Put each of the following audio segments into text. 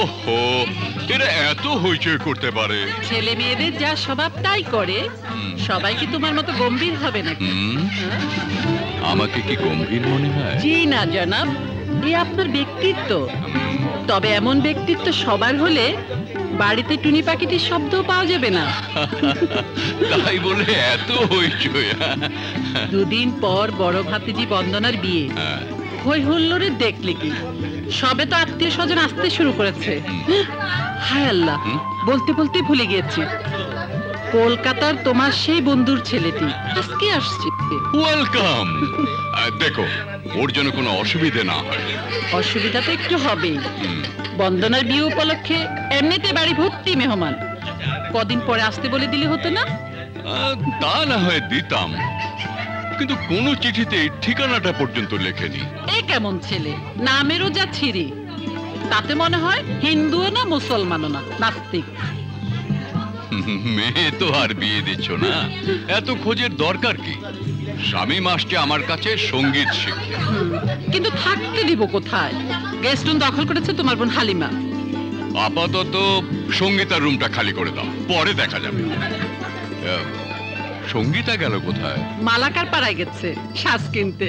ওহো, এরা এত হইচই করতে পারে? ছেলে মেয়েদের যা স্বভাব তাই করে। সবাই কি তোমার মতো গম্ভীর হবে নাকি? আমাকে কি গম্ভীর মনে হয়? জি না জনাব, এই আপনার ব্যক্তিত্ব। তবে এমন ব্যক্তিত্ব সবার হলে বাড়িতে টুনি পাখিটির শব্দ পাওয়া যাবে না। তাই বলে এত হইচই? দুদিন পর বড় ভাতিজি বন্দনার বিয়ে। হই হুল্লোড়ে দেখলে কি, সবে তো আত্মীয় স্বজন আসতে শুরু করেছে। হায় আল্লাহ, বলতে বলতে ভুলে গিয়েছি, কলকাতার তোমার সেই বন্ধুর ছেলেটি আজকে আসছে। ওয়েলকাম। দেখো, ওর জন্য কোনো অসুবিধা না হয়। অসুবিধা তো একটু হবেই। বন্দনার বিয়ে উপলক্ষে এমনিতে বাড়ি ভর্তি মেহমান। কদিন পরে আসতে বলে দিলে হতো না? তা না হয় দিতাম, কিন্তু কোন চিঠিতে ঠিকানাটা পর্যন্ত লেখেনি। এ কেমন ছেলে, নামেরও যা ছিরি। তাতে মনে হয় হিন্দুও না মুসলমানও না, নাস্তিক। মেয়ে তো আর বিয়ে দিচ্ছ না, এত খোঁজের দরকার কি? স্বামী আসছে আমার কাছে সঙ্গীত শিখতে। কিন্তু থাকতে দিব কোথায়? গেস্ট রুম দখল করেছে তোমার বোন হালিমা। আপাতত সঙ্গীতার রুমটা খালি করে দাও, পরে দেখা যাবে। সঙ্গীতা গেল কোথায়? মালাকার পাড়ায় গেছে শ্বাস কিনতে।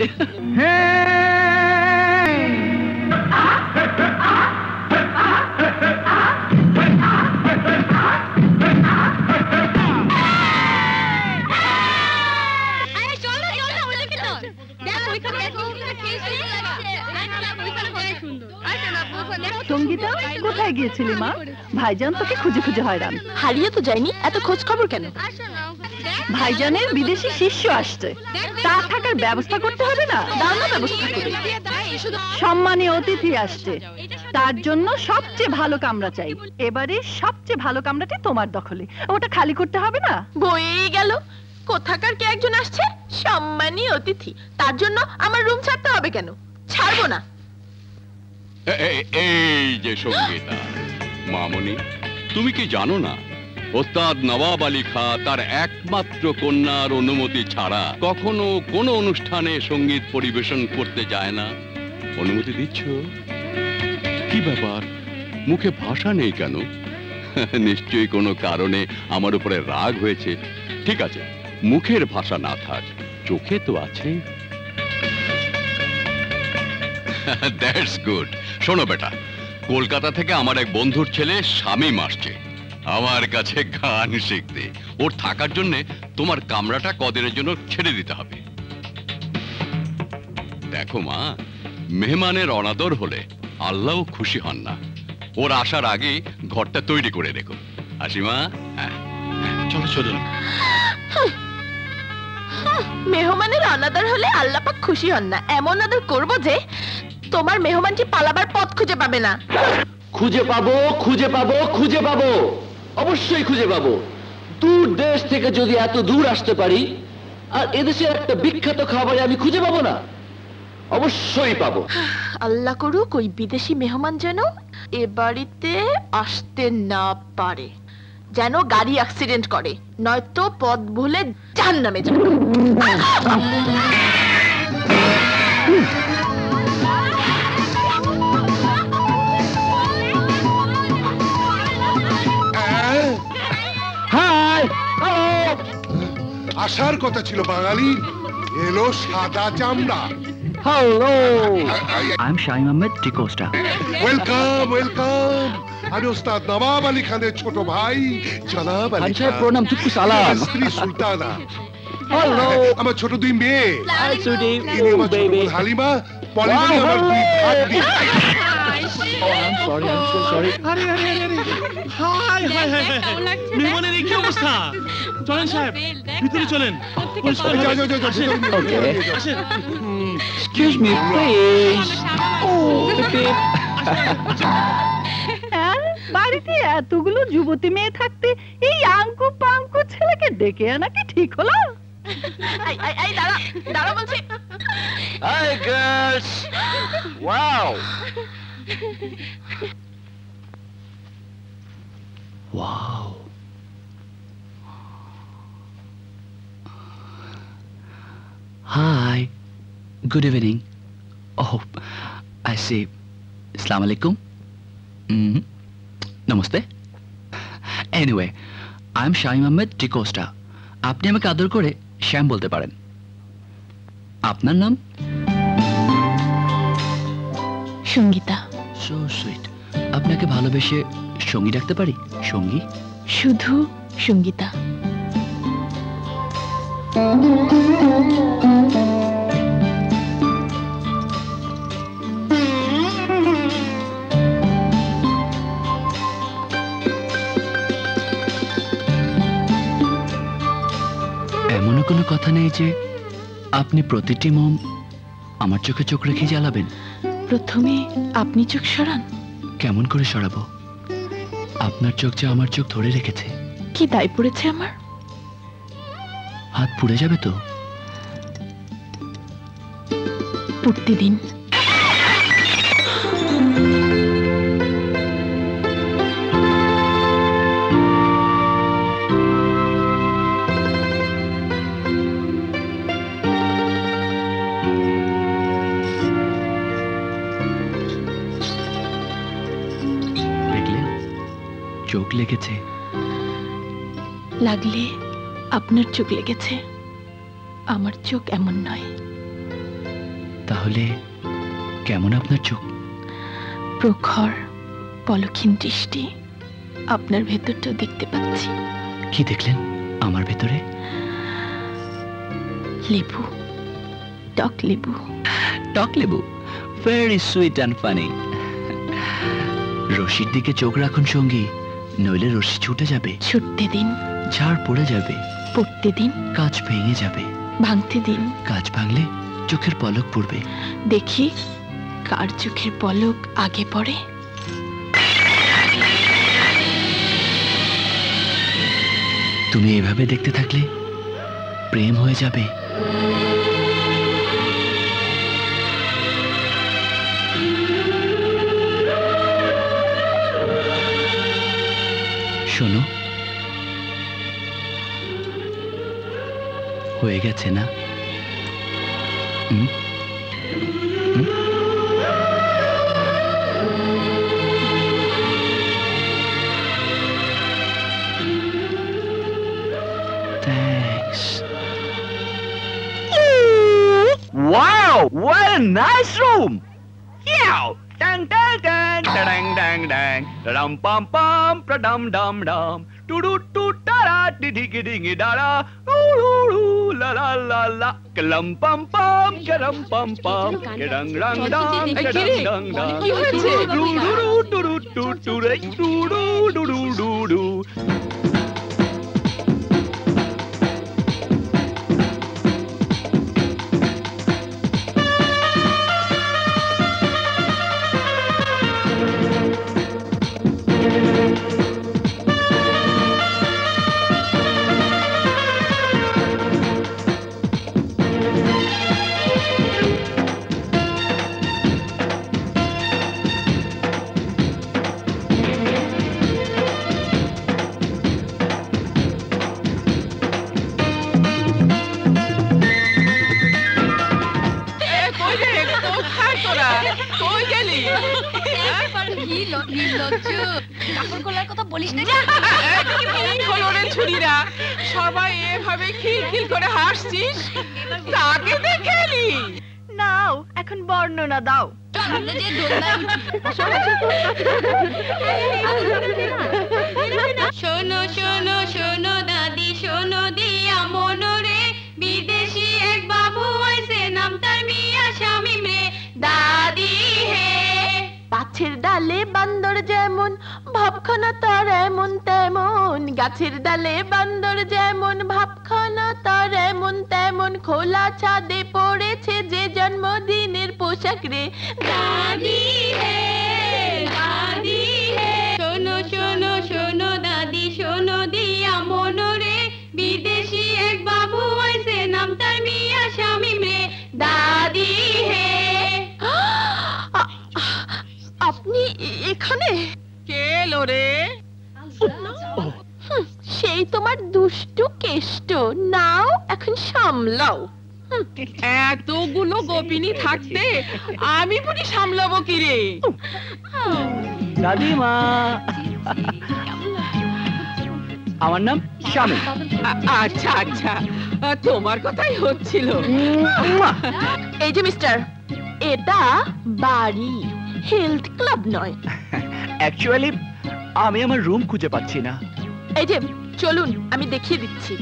সঙ্গীতা, কোথায় গিয়েছিলি মা? ভাইজান তোকে খুঁজে খুঁজে হয়রান। হারিয়ে তো যায়নি, এত খোঁজ খবর কেন? ভাইজানের বিদেশি শিষ্য আসছে, তা থাকার ব্যবস্থা করতে হবে না? দাও না ব্যবস্থা করে। সম্মানী অতিথি আসছে, তার জন্য সবচেয়ে ভালো কামরা চাই। এবারে সবচেয়ে ভালো কামরাটি তোমার দখলে, ওটা খালি করতে হবে না? বয়েই গেল, কোথাকার কে একজন আসছে সম্মানী অতিথি, তার জন্য আমার রুম ছাড়তে হবে কেন? ছাড়বো না। এই যে সঙ্গীতা, মামনি, তুমি কি জানো না ওস্তাদ নবাব আলী খাঁ তার একমাত্র কন্যার অনুমতি ছাড়া কখনো কোনো অনুষ্ঠানে সঙ্গীত পরিবেশন করতে যায় না? অনুমতি দিচ্ছ? কি ব্যাপার, মুখে ভাষা নেই কেন? নিশ্চয়ই কোনো কারণে আমার উপরে রাগ হয়েছে। ঠিক আছে, মুখের ভাষা না থাক, চোখে তো আছে। That's good. শোনো বেটা, কলকাতা থেকে আমার এক বন্ধুর ছেলে শামীম আসছে আমার কাছে গান শিখতে। ওর থাকার জন্য তোমার কামরাটা কদিনের জন্য ছেড়ে দিতে হবে। দেখো মা, মেহমানের অনাদর হলে আল্লাহও খুশি হন না। ওর আসার আগে ঘরটা তৈরি করে রেখো। আসি মা? হ্যাঁ, চলো চলো। মেহমানের অনাদর হলে আল্লাহ পাক খুশি হন না, এমন আদর করবো যে তোমার মেহমানটি পালাবার পথ খুঁজে পাবে না। খুঁজে পাবো, খুঁজে পাবো, খুঁজে পাবো, অবশ্যই খুঁজে পাবো। দূর দেশ থেকে যদি এত দূর আসতে পারি, আর এদেশের একটা বিখ্যাত খাবারে আমি খুঁজে পাবো না? অবশ্যই পাবো। আল্লাহ করুক ওই বিদেশি মেহমান যেন এ বাড়িতে আসতে না পারে, যেন গাড়ি অ্যাক্সিডেন্ট করে, নয়তো পথ ভুলে জাহান্নামে যাবে। আসার কথা ছিল বাঙালি, এলো সাদা চামড়া। Hello, I am Shahin Ahmed D'Costa. Welcome welcome. আমি ওস্তাদ নবাব আলী খানের ছোট ভাই জনাব আলী খান। প্রণাম, চুপকু সালাম। স্ত্রী সুলতানা। হ্যালো, আমার ছোট দুই মেয়ে। হাই সুডি, ইনি আমার ছোট বোন হালিমা, পলিমনি আমার দুই ভাগ্নি। Sorry, I am so sorry. আরে আরে আরে, হাই হাই হাই, মেহমানের কি অবস্থা? চলেন সাহেব, ভিতরে চলেন। যাও যাও যাও। ওকে, আসেন। Excuse me please. Oh baby, বাড়িতে এতগুলো যুবতী মেয়ে থাকতে এই আঙ্কু পাঙ্কু ছেলেকে ডেকে আনা কি ঠিক হলো? দাঁড়া দাঁড়া বলছি। Hi girls! Wow! Wow. Hi. Good evening. Oh, I see. Assalamu alaikum. Namaste. Anyway, I'm Shaim Ahmed Ticosta. আপনি আমাকে আদর করে শ্যাম বলতে পারেন। আপনার নাম? সঙ্গীতা। So sweet. আপনাকে ভালোবেসে সঙ্গী ডাকতে পারি? সঙ্গী? শুধু সঙ্গীতা। এমনও কোনো কথা নেই যে আপনি প্রতিটি মোম আমার চোখে চোখ রেখে জ্বালাবেন? প্রথমে আপনি চোখ সরান। কেমন করে সরাবো? আপনার চোখ যে আমার চোখ ধরে রেখেছে। কি দায় পড়েছে আমার? হাত পুড়ে যাবে তো? পুড়তে দিন। চোখ লেগেছে? লাগলে আপনার চোখ লেগেছে, আমার চোখ এমন নয়। তাহলে কেমন আপনার চোখ? প্রখর পলক্ষীন দৃষ্টি। আপনার ভেতরটা দেখতে পাচ্ছি। কি দেখলেন আমার ভেতরে? লেবু, টক লেবু। টক লেবু, ভেরি সুইট অ্যান্ড ফানি। রশির দিকে চোখ রাখুন সঙ্গী, নইলে রশি ছুটে যাবে। ছুটতে দিন। ঝাড় পড়ে যাবে। পড়তে দিন। কাঁচ ভেঙে যাবে। ভাঙতে দিন। কাঁচ ভাঙলে চোখের পলক পড়বে। দেখি কার চোখের পলক আগে পড়ে। তুমি এভাবে দেখতে থাকলে প্রেম হয়ে যাবে। শোনো, হয়ে গেছে না? Thanks. Wow, what a nice room! Yeah! Dang dang dang dang dang dang dum pam pam dum dum dum do do do da da di di ding da da la la la la kalam pam pam karam pam pam kadang rang dang kadang dang dang কি হয়েছে? do do do do do do do do do do do সবাই এভাবে খিলখিল করে হাসছিস, তাকে দেখেলি? নাও এখন বর্ণনা দাও। শোনো শোনো শোনো দাদি, শোনো দিয়া মনোরে, বিদেশি এক বাবু আইছে, নাম তার মিয়া শামিম রে। দাদি হে গাছের ডালে বান্দর যেমন, ভাবখানা তার এমন তেমন। গাছের ডালে বান্দর যেমন, ভাবখানা তার এমন তেমন। খোলা ছাদে পড়েছে যে জন্মদিনের পোশাক রে। দাদি হে দাদি হে শোনো এখানে? কে এলো রে? সেই তোমার দুষ্টু কেষ্ট, নাও এখন সামলাও। এতগুলো গোপিনী থাকতে আমি পুরি সামলাবো কি রে? দাদিমা, আমার নাম শামীম। আচ্ছা আচ্ছা, তোমার কথাই হচ্ছিল। এই যে মিস্টার, এটা বাড়ি, হেলথ ক্লাব নয়। অ্যাকচুয়ালি আমি আমার রুম খুঁজে পাচ্ছি না। এই যে চলুন, আমি দেখিয়ে দিচ্ছি।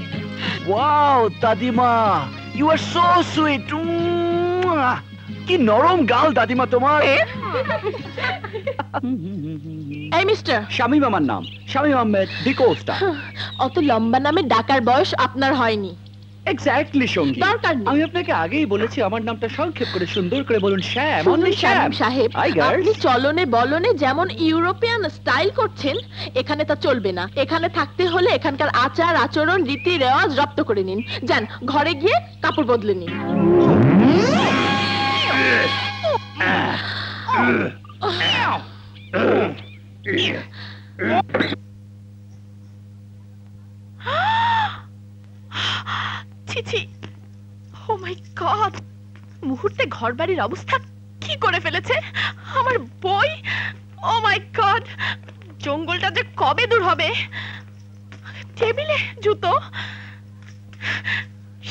ওয়াও দাদিমা, ইউ আর সো সুইট। কি নরম গাল দাদিমা তোমার। এই মিস্টার, শামীম আমার নাম, শামীম আহমেদ ডিকোস্টা। অত লম্বা নামে ডাকার বয়স আপনার হয়নি। এক্স্যাক্টলি সঙ্গী, দরকার নেই। আমি আপনাকে আগেই বলেছি আমার নামটা সংক্ষেপ করে সুন্দর করে বলুন, শ্যাম। শুনুন অনলি শ্যাম শামীম সাহেব, হাই গার্লস। আপনি চলনে বলনে যেমন ইউরোপিয়ান স্টাইল করছেন, এখানে তা চলবে না। এখানে থাকতে হলে এখানকার আচার আচরণ রীতি রেওয়াজ রপ্ত করে নিন। যান, ঘরে গিয়ে কাপড় বদলে নিন। ছি, ও মাই গড, মুহূর্তে ঘরবাড়ির অবস্থা কি করে ফেলেছে আমার বই। ও মাই গড, জঙ্গলটা যে কবে দূর হবে। টেবিলে জুতো,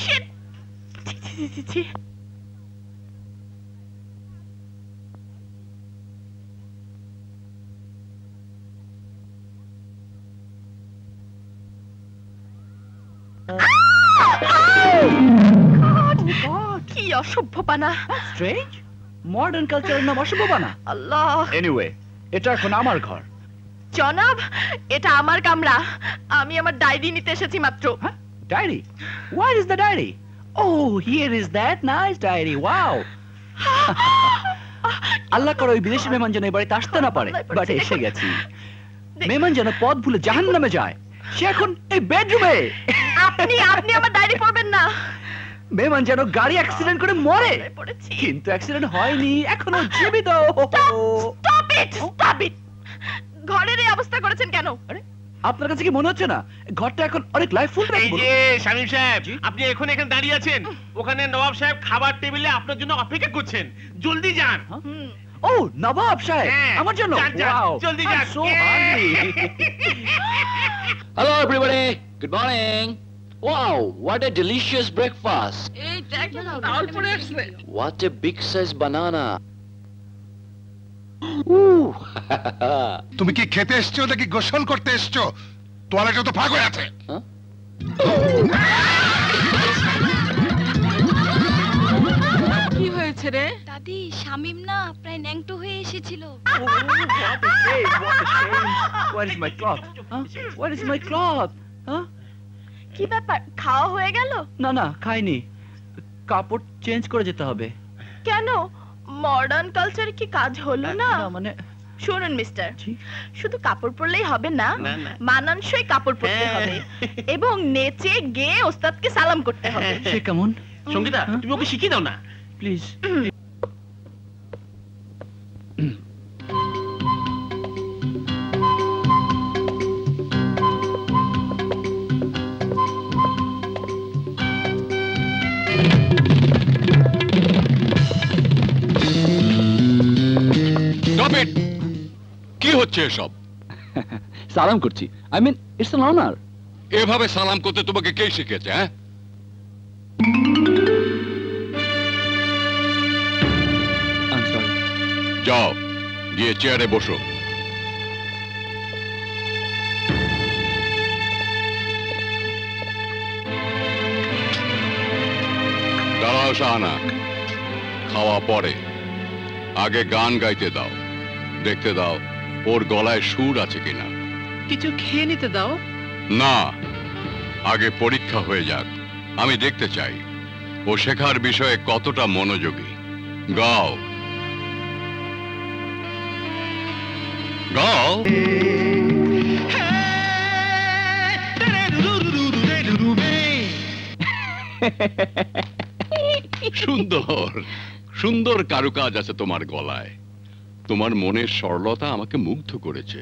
শিট, ছি। কি অসভ্যপানা। স্ট্রেঞ্জ, মডার্ন কালচারের নাম অসভ্যপানা। আল্লাহ। এনিওয়ে, এটা এখন আমার ঘর। জনাব, এটা আমার কামরা। আমি আমার ডায়েরি নিতে এসেছি মাত্র। Diary? What is the diary? Oh, here is that nice diary. Wow. আল্লাহ করে ওই বিদেশি মেহমান যেন এই বাড়িতে আসতে না পারে, বাট এসে গেছি। মেহমান যেন পথ ভুলে জাহান্নামে যায়, সে এখন এই বেডরুমে। আপনি আমার ডায়েরি পড়বেন না। মেহমান যেন গাড়ি অ্যাক্সিডেন্ট করে মরে, কিন্তু অ্যাক্সিডেন্ট হয়নি, এখনো জীবিত। Stop it! ঘরের এই অবস্থা করেছেন কেন? আরে, আপনার কাছে কি মনে হচ্ছে না ঘরটা এখন অনেক লাইফ ফুল? এই যে শামীম সাহেব, আপনি এখন এখানে দাঁড়িয়ে আছেন, ওখানে নবাব সাহেব খাবার টেবিলে আপনার জন্য অপেক্ষা করছেন। জলদি যান। ও নবাব সাহেব, আমার জন্য? ওয়াও, জলদি যান। So hungry. Hello everybody, good morning. Wow, what a delicious breakfast. এই দেখ, তাল পড়ে আসছে। What a big size banana. Ooh. তুমি কি খেতে এসছো নাকি গোসল করতে এসছো? তোয়ালেটা তো ফাঁক হয়ে আছে। কি হয়েছে রে? দাদি, শামীম না প্রায় ন্যাংটো হয়ে এসেছিল। Where is my cloth? Where is my cloth? কি ব্যাপার, খাওয়া হয়ে গেল? না না, খাইনি। কাপড় চেঞ্জ করে যেতে হবে। কেন, মডার্ন কালচার কি কাজ হলো না? মানে শুনুন মিস্টার, শুধু কাপড় পরলেই হবে না, মানানসই কাপড় পরতে হবে এবং নেচে গেয়ে ওস্তাদকে সালাম করতে হবে। সে কেমন? সঙ্গীতা, তুমি ওকে শিখিয়ে দাও না প্লিজ। কি হচ্ছে এসব? সালাম করছি, I mean it's an honor. এভাবে সালাম করতে তোমাকে কে শিখেছে? হ্যাঁ, I'm sorry. যাও গিয়ে চেয়ারে বসো। দাঁড়াও শাহানা, খাওয়া পরে, আগে গান গাইতে দাও, দেখতে দাও ওর গলায় সুর আছে কিনা। কিছু খেয়ে নিতে দাও। না, আগে পরীক্ষা হয়ে যাক, আমি দেখতে চাই ও শেখার বিষয়ে কতটা মনোযোগী। গাও গাও। সুন্দর সুন্দর কারুকাজ আছে তোমার গলায়। তোমার মনের সরলতা আমাকে মুগ্ধ করেছে।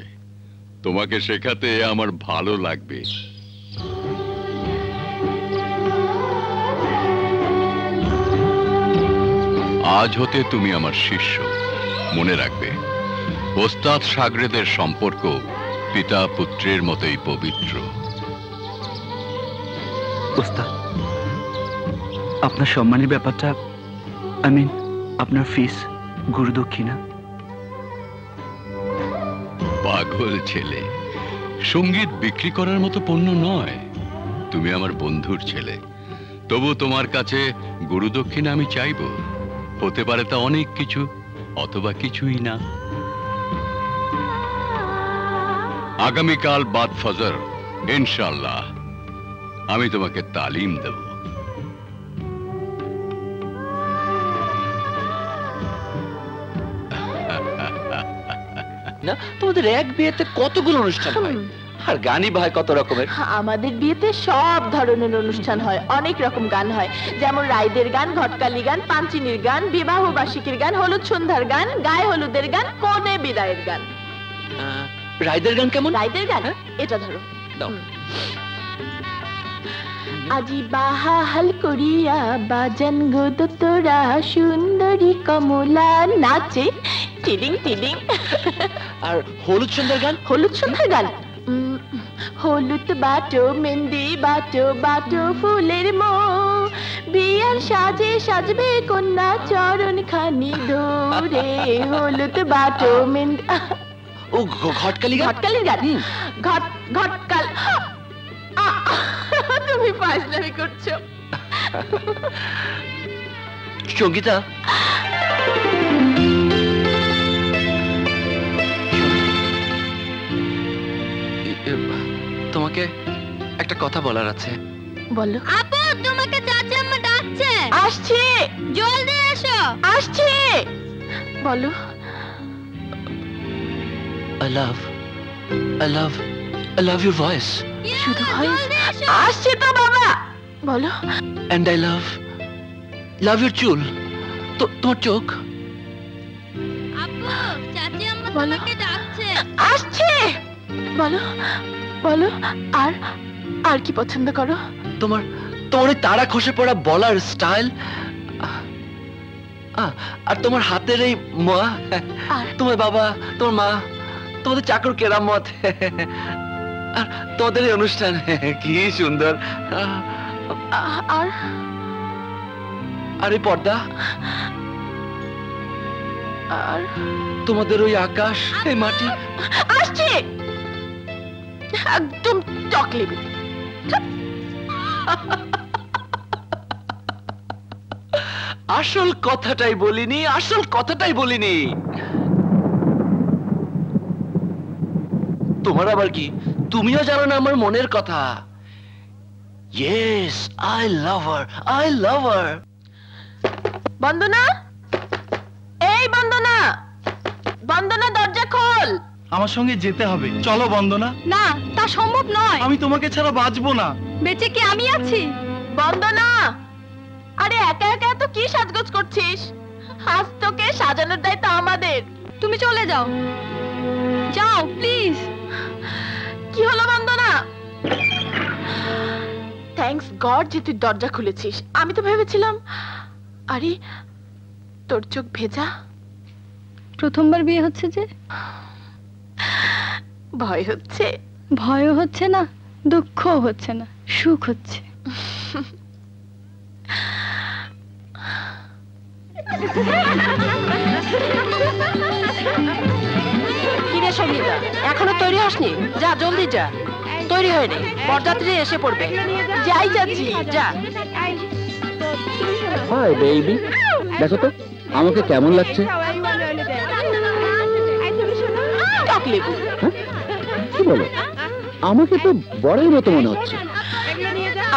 তোমাকে শেখাতে আমার ভালো লাগবে। আজ হতে তুমি আমার শিষ্য। মনে রাখবে, ওস্তাদ শাগরেদের সম্পর্ক পিতা পুত্রের মতোই পবিত্র। ওস্তাদ, আপনার সম্মানের ব্যাপারটা, আই মিন আপনার ফিস, গুরু দক্ষিণা। পাগল ছেলে, সঙ্গীত বিক্রি করার মতো পণ্য নয়। তুমি আমার বন্ধুর ছেলে, তবু তোমার কাছে গুরু দক্ষিণা আমি চাইব। হতে পারে তা অনেক কিছু, অথবা কিছুই না। আগামীকাল বাদ ফজর ইনশাআল্লাহ আমি তোমাকে তালিম দেব। না, তোমাদের এক বিয়েতে কতগুলো অনুষ্ঠান হয়, আর গানই ভাই কত রকমের। আমাদের বিয়েতে সব ধরনের অনুষ্ঠান হয়, অনেক রকম গান হয়, যেমন রাইদের গান, ঘটকালি গান, পাঞ্চিনীর গান, বিবাহ বার্ষিকীর গান, হলুদ সন্ধ্যার গান, গায়ে হলুদের গান, কনে বিদায়ের গান। রাইদের গান কেমন? রাইদের গান এটা ধরো। আজি বাহাল করিয়া বাজান গো দোতরা, সুন্দরী কমলা নাচে টিডিং টিডিং। আর হলুদ সন্ধ্যার গান? হলুদ সন্ধ্যার গান হলুদ বাটো, মেহেন্দি বাটো, বাটো ফুলের মো, বিয়ার সাজে সাজবে কন্যা চরণ খানি ধরে। হলুদ বাটো, মেহেন্দি। ও ঘটকালি গান? ঘটকালির গান, ঘটকাল। তুমি ফাজলামি করছো। সঙ্গীতা, তোমাকে একটা কথা বলার আছে। বলো। আপু, তোমাকে চাচি আম্মা ডাকছে। আসছি, জলদি এসো। আসছি। বলো। I love your voice. শুধু ভয়েস? আসছি তো বাবা। বলো। And I love your চুল, তোমার চোখ। আপু, চাচি আম্মা তোমাকে ডাকছে। আসছে। বলো বলো, আর কি পছন্দ করো? তোমার ওই তারা খসে পড়া বলার স্টাইল, আর তোমার হাতের এই মা, তোমার বাবা, তোমার মা, তোমাদের চাকর কেরামত, আর তোমাদের এই অনুষ্ঠান কি সুন্দর। আর এই পর্দা, আর তোমাদের ওই আকাশ, এই মাটি। আসছে একদম চকলেট। আসল কথাটাই বলিনি। তোমার আবার কি? তুমিও জানো না আমার মনের কথা। Yes, I love her. বন্দনা, এই বন্দনা, বন্দনা দরজা খোল। আমার সঙ্গে যেতে হবে, চলো বন্দনা। না, তা সম্ভব নয়। আমি তোমাকে ছাড়া বাঁচবো না। বেঁচে কি আমি আছি? বন্দনা, আরে একা একা তো কি সাজগোজ করছিস? আজ তোকে সাজানোর দায়িত্ব আমাদের। তুমি চলে যাও, যাও প্লিজ। কি হলো বন্দনা? থ্যাঙ্কস গড যে তুই দরজা খুলেছিস। আমি তো ভেবেছিলাম, আরে তোর চোখ ভেজা। প্রথমবার বিয়ে হচ্ছে যে ভয় হচ্ছে? ভয়ও হচ্ছে না, দুঃখও হচ্ছে না, সুখ হচ্ছে। কিরে সঙ্গীতা, এখনো তৈরি হসনি? যা জলদি যা, তৈরি হয়ে নে, বরযাত্রী এসে পড়বে। যাই যাচ্ছি, যা। হাই বেবি, দেখো তো আমাকে কেমন লাগছে। টকলেবু, কি বলো? আমাকে তো বড়ই মতো মনে হচ্ছে।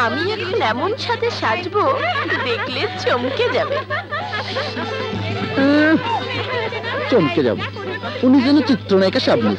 আমি এখন এমন সাথে সাজবো দেখলে চমকে যাবে। চমকে যাবো, উনি যেন চিত্রনায়িকা শাবনূর।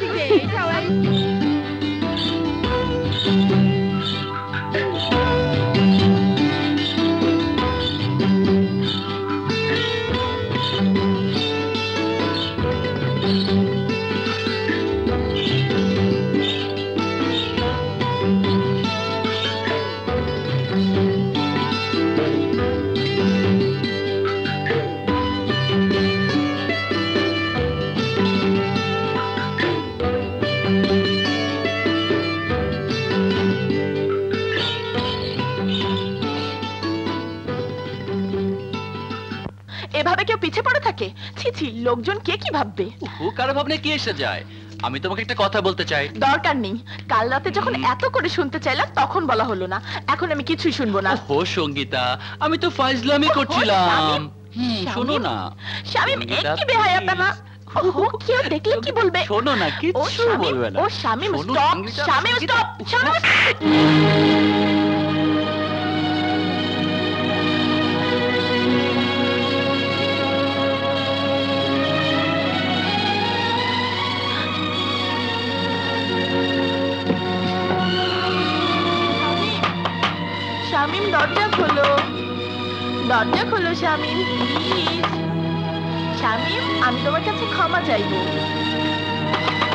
এভাবে কেউ পিছে পড়ে থাকে? ছি ছি, লোকজন কে কি ভাববে? ও কারো ভাবনা কি এসে যায়? আমি তোমাকে একটা কথা বলতে চাই। দরকার নেই, কাল রাতে যখন এত করে শুনতে চাইলাম তখন বলা হলো না, এখন আমি কিছুই শুনবো না। ও সঙ্গীতা, আমি তো ফাইজলামি করছিলাম। শোনো না শামিম, একই বেহায়াপনা। ও কেউ দেখলে কি বলবে? শোনো না, কিছু বলবে না। ও শামিম, স্টপ! শামিম, স্টপ! শামিম, শামিম, দরজা খোলো, দরজা খোলো শামিম, প্লিজ। শামিম, আমি তোমার কাছে ক্ষমা চাইবো।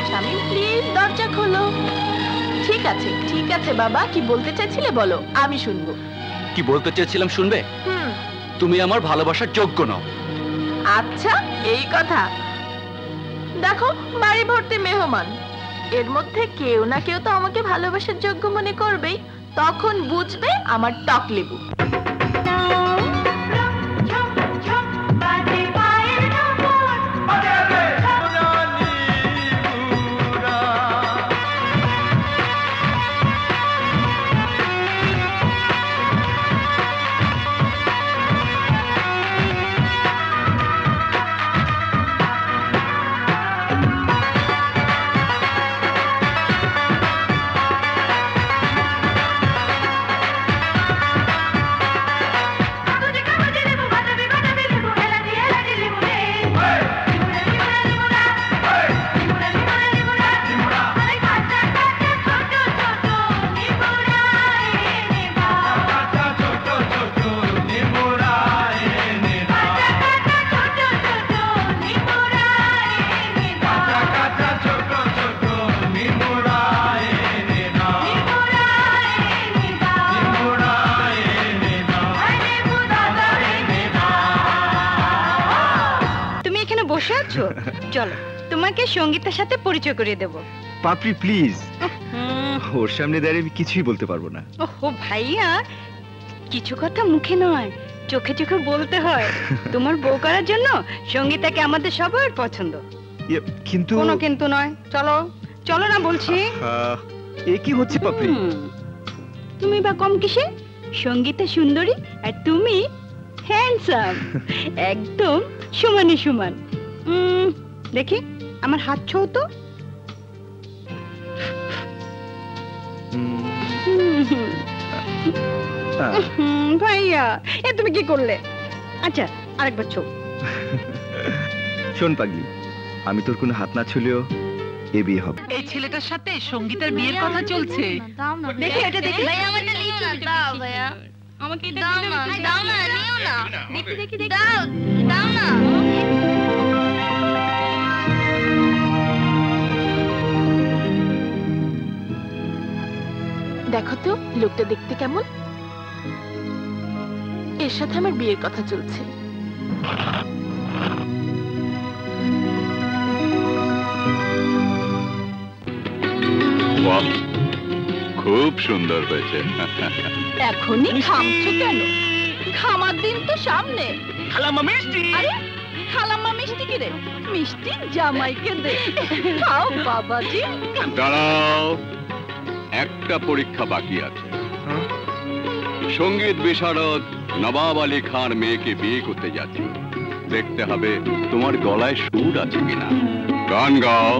শামিম, প্লিজ দরজা খোলো। ঠিক আছে, ঠিক আছে বাবা, কি বলতে চাইছিলে বলো, আমি শুনবো। কি বলতে চেয়েছিলাম শুনবে? তুমি আমার ভালোবাসার যোগ্য নও। আচ্ছা, এই কথা। দেখো, বাড়ি ভর্তি মেহমান, এর মধ্যে কেউ না কেউ তো আমাকে ভালোবাসার যোগ্য মনে করবেই, তখন বুঝবে আমার টক লেবু। চলো তোমাকে সঙ্গীতের সাথে পরিচয় করিয়ে দেব। পাপড়ি প্লিজ, ওর সামনে দাঁড়িয়ে আমি কিছুই বলতে পারবো না। ওহো ভাইয়া, কিছু কথা মুখে নয়, চোখে চোখে বলতে হয়। তোমার বউ করার জন্য সঙ্গীতাকে আমাদের সবার পছন্দ। কিন্তু কোনো কিন্তু নয়, চলো চলো না বলছি। এ কি হচ্ছে পাপড়ি? তুমি বা কম কিসে? সঙ্গীতা সুন্দরী আর তুমি হ্যান্ডসাম, একদম সমানে সমান। দেখি আমার হাত ছো তো। ভাইয়া, এ তুমি কি করলে? আচ্ছা, আরেকবার ছো। শোন পাগলি, আমি তোর কোনো হাত না ছুলেও এ বিয়ে হবে। এই ছেলেটার সাথে সঙ্গীতার বিয়ের কথা চলছে। দেখি এটা দেখি। ভাই আমারটা লিচু দাও ভাইয়া, আমাকে দাও না, দাও না, নিও না। দেখি দেখি দেখি, দাও দাও না। দেখো তো লোকটা দেখতে কেমন, এর সাথে আমার বিয়ের কথা চলছে। খুব সুন্দর হয়েছে। এখনই খামছো কেন? খামার দিন তো সামনে। খালাম্মা মিষ্টি। আরে খালাম্মা মিষ্টি কি রে? মিষ্টি জামাইকে দে, খাও বাবাজি। দাঁড়াও, একটা পরীক্ষা বাকি আছে। সঙ্গীত বিশারদ নবাব আলী খান মেয়েকে বিয়ে করতে যাচ্ছে, দেখতে হবে তোমার গলায় সুর আছে কিনা। গান গাও।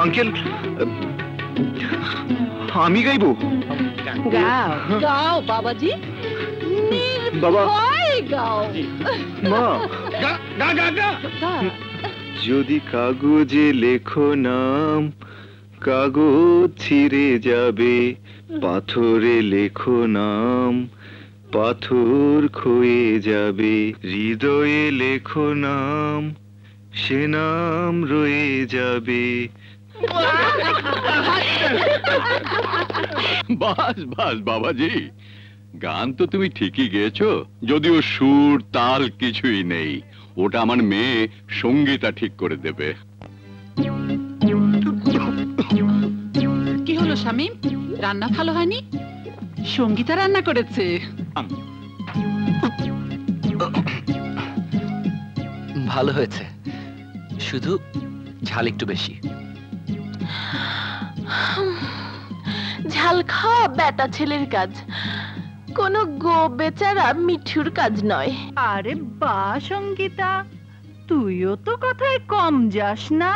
আঙ্কেল, আমি গাইবো? গাও গাও বাবাজি, বাবা গাও। মা, গা গা গা। যদি কাগজে লেখো নাম, কাগজ ছিঁড়ে যাবে, পাথরে লেখো নাম, পাথর ক্ষয়ে যাবে, হৃদয়ে লেখো নাম, সে নাম রয়ে যাবে। বাস বাস বাবাজি, গান তো তুমি ঠিকই গেয়েছো, যদিও সুর তাল কিছুই নেই। ওটা আমার মেয়ে সঙ্গীতা ঠিক করে দেবে। কি হলো শামিম, রান্না ভালো হয়নি? সঙ্গীতা রান্না করেছে। ভালো হয়েছে, শুধু ঝাল একটু বেশি। ঝাল খাওয়া বেটা ছেলের কাজ, কোনো গো বেচারা মিঠুর কাজ নয়। আরে বা সঙ্গীতা, তুইও তো কথায় কম যাস না।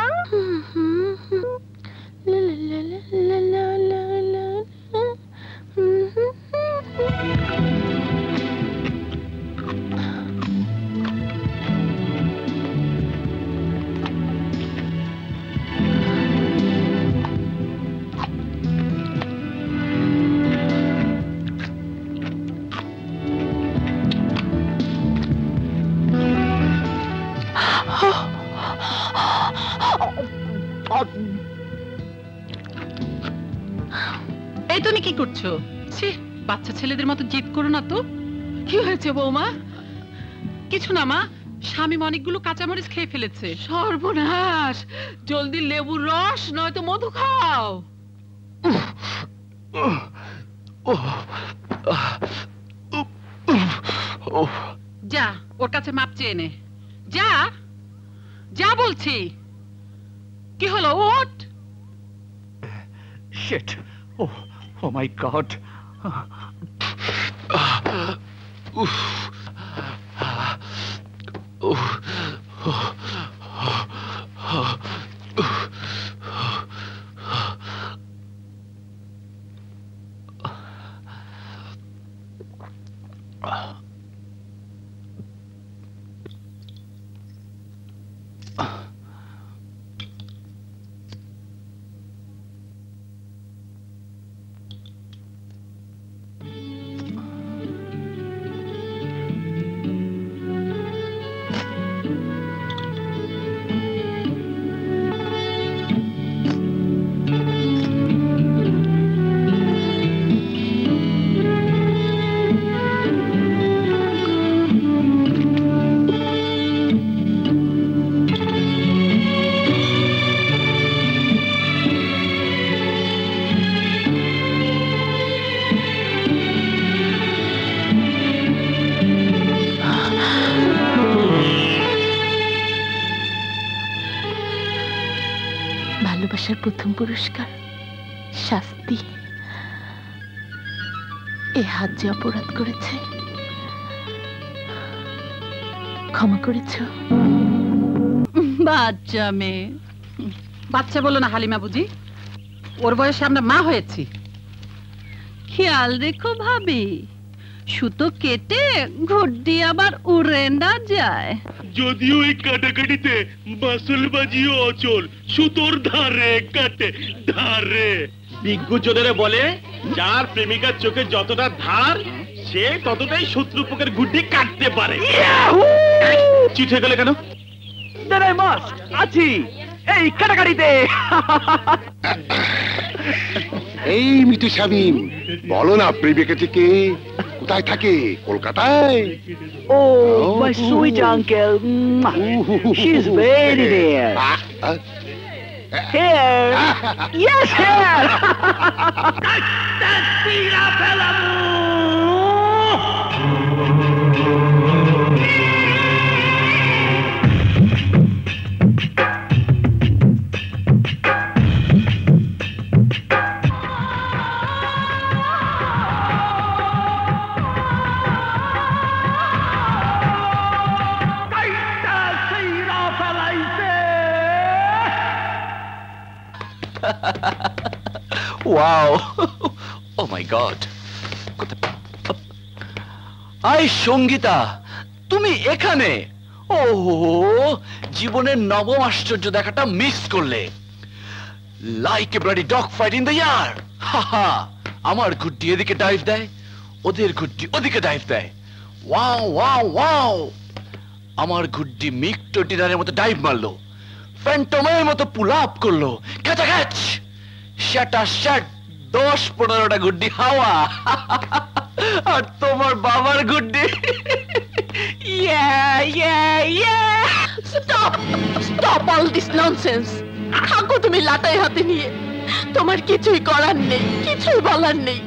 এই তুমি কি করছো? ছি, বাচ্চা ছেলেদের মতো জিদ করো না তো। কি হয়েছে বৌমা? কিছু না মা, স্বামী অনেকগুলো কাঁচামরিচ খেয়ে ফেলেছে। সর্বনাশ, জলদি লেবুর রস নয়তো মধু খাও। যা ওর কাছে মাপ চেয়ে নে, যা যা বলছি। কি হলো? ওঠ। Shit. Oh my God. ভালোবাসার প্রথম পুরস্কার শাস্তি। এ হাত যে অপরাধ করেছে, ক্ষমা করেছ? বাচ্চা মেয়ে। বাচ্চা বলো না হালিমা বুঝি, ওর বয়সে আমরা মা হয়েছি। খেয়াল রেখো ভাবি, সুতো কেটে ঘুড্ডি আবার উড়ে না যায়। যদিও এই কাটাকাটিতে বাসল বাজিও অচল, সুতোর ধারে কাটে ধারে। বিজ্ঞজনেরা বলে, যার প্রেমিকার চোখে যতটা ধার, সে ততটাই শত্রুপক্ষের গুড্ডি কাটতে পারে। চিট হয়ে গেলে কেন? দাঁড়াই মাস আছি এই কাটাকাটিতে। এই মিঠু শামিম, বলো না প্রেমিকা থেকে কোথায় থাকে? কলকাতায়? Oh, my sweet uncle. She's very there. Here. Yes, here. Wow. Oh my God. I Sangeeta, তুমি এখানে? ওহো, জীবনের নবম আশ্চর্য দেখাটা মিস করলে। Like a bloody dog fight in the year. হাহা, আমার গুড্ডি এদিকে ডাইভ দেয়, ওদের গুড্ডি ওদিকে ডাইভ দেয়। Wow wow wow. আমার গুড্ডি মিক্টো ডিনারের মতো ডাইভ মারলো, ফ্যান্টমের মতো পুল আপ করলো, ক্যাচা ক্যাচ, শ্যাটা শ্যাট, 10-15টা গুড্ডি হাওয়া। আর তোমার বাবার গুড্ডি স্টপ অল দিস ননসেন্স। থাকো তুমি লাটাই হাতে নিয়ে, তোমার কিছুই করার নেই, কিছুই বলার নেই।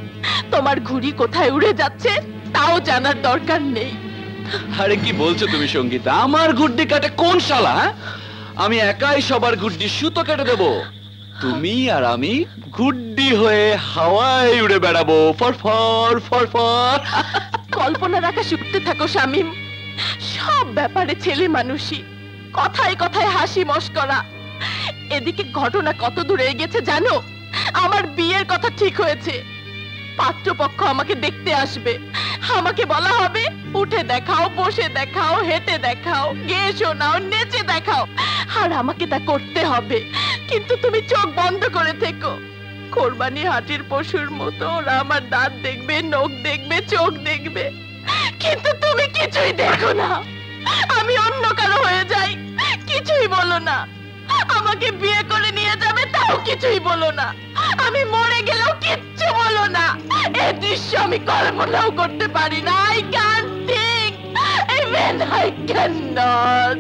তোমার ঘুড়ি কোথায় উড়ে যাচ্ছে তাও জানার দরকার নেই। আরে কি বলছো তুমি সঙ্গীতা? আমার গুড্ডি কাটে কোন শালা? হ্যাঁ? আমি একাই সবার গুড্ডি সুতো কেটে দেব। তুমি আর আমি গুড্ডি হয়ে হাওয়ায় উড়ে বেড়াবো, ফরফর ফরফর। কল্পনা রাখা শিখতে থাকো শামীম। সব ব্যাপারে ছেলে মানুষই, কথায় কথায় হাসি মশকরা। এদিকে ঘটনা কত দূর এগিয়েছে জানো? আমার বিয়ের কথা ঠিক হয়েছে। পাত্রপক্ষ আমাকে দেখতে আসবে। আমাকে বলা হবে উঠে দেখাও, বসে দেখাও, হেঁটে দেখাও, গেয়ে শোনাও, নেচে দেখাও। আর আমাকে তা করতে হবে। কিন্তু তুমি চোখ বন্ধ করে থেকো। কোরবানি হাটির পশুর মতো ওরা আমার দাঁত দেখবে, নখ দেখবে, চোখ দেখবে, কিন্তু তুমি কিছুই দেখো না। আমি অন্য কারো হয়ে যাই, কিছুই বলো না। আমাকে বিয়ে করে নিয়ে যাবে, তাও কিছুই বলো না। আমি মরে গেলেও কিচ্ছু বলো না। এই দৃশ্য আমি কল্পনাও করতে পারি না। I can't think, even I cannot.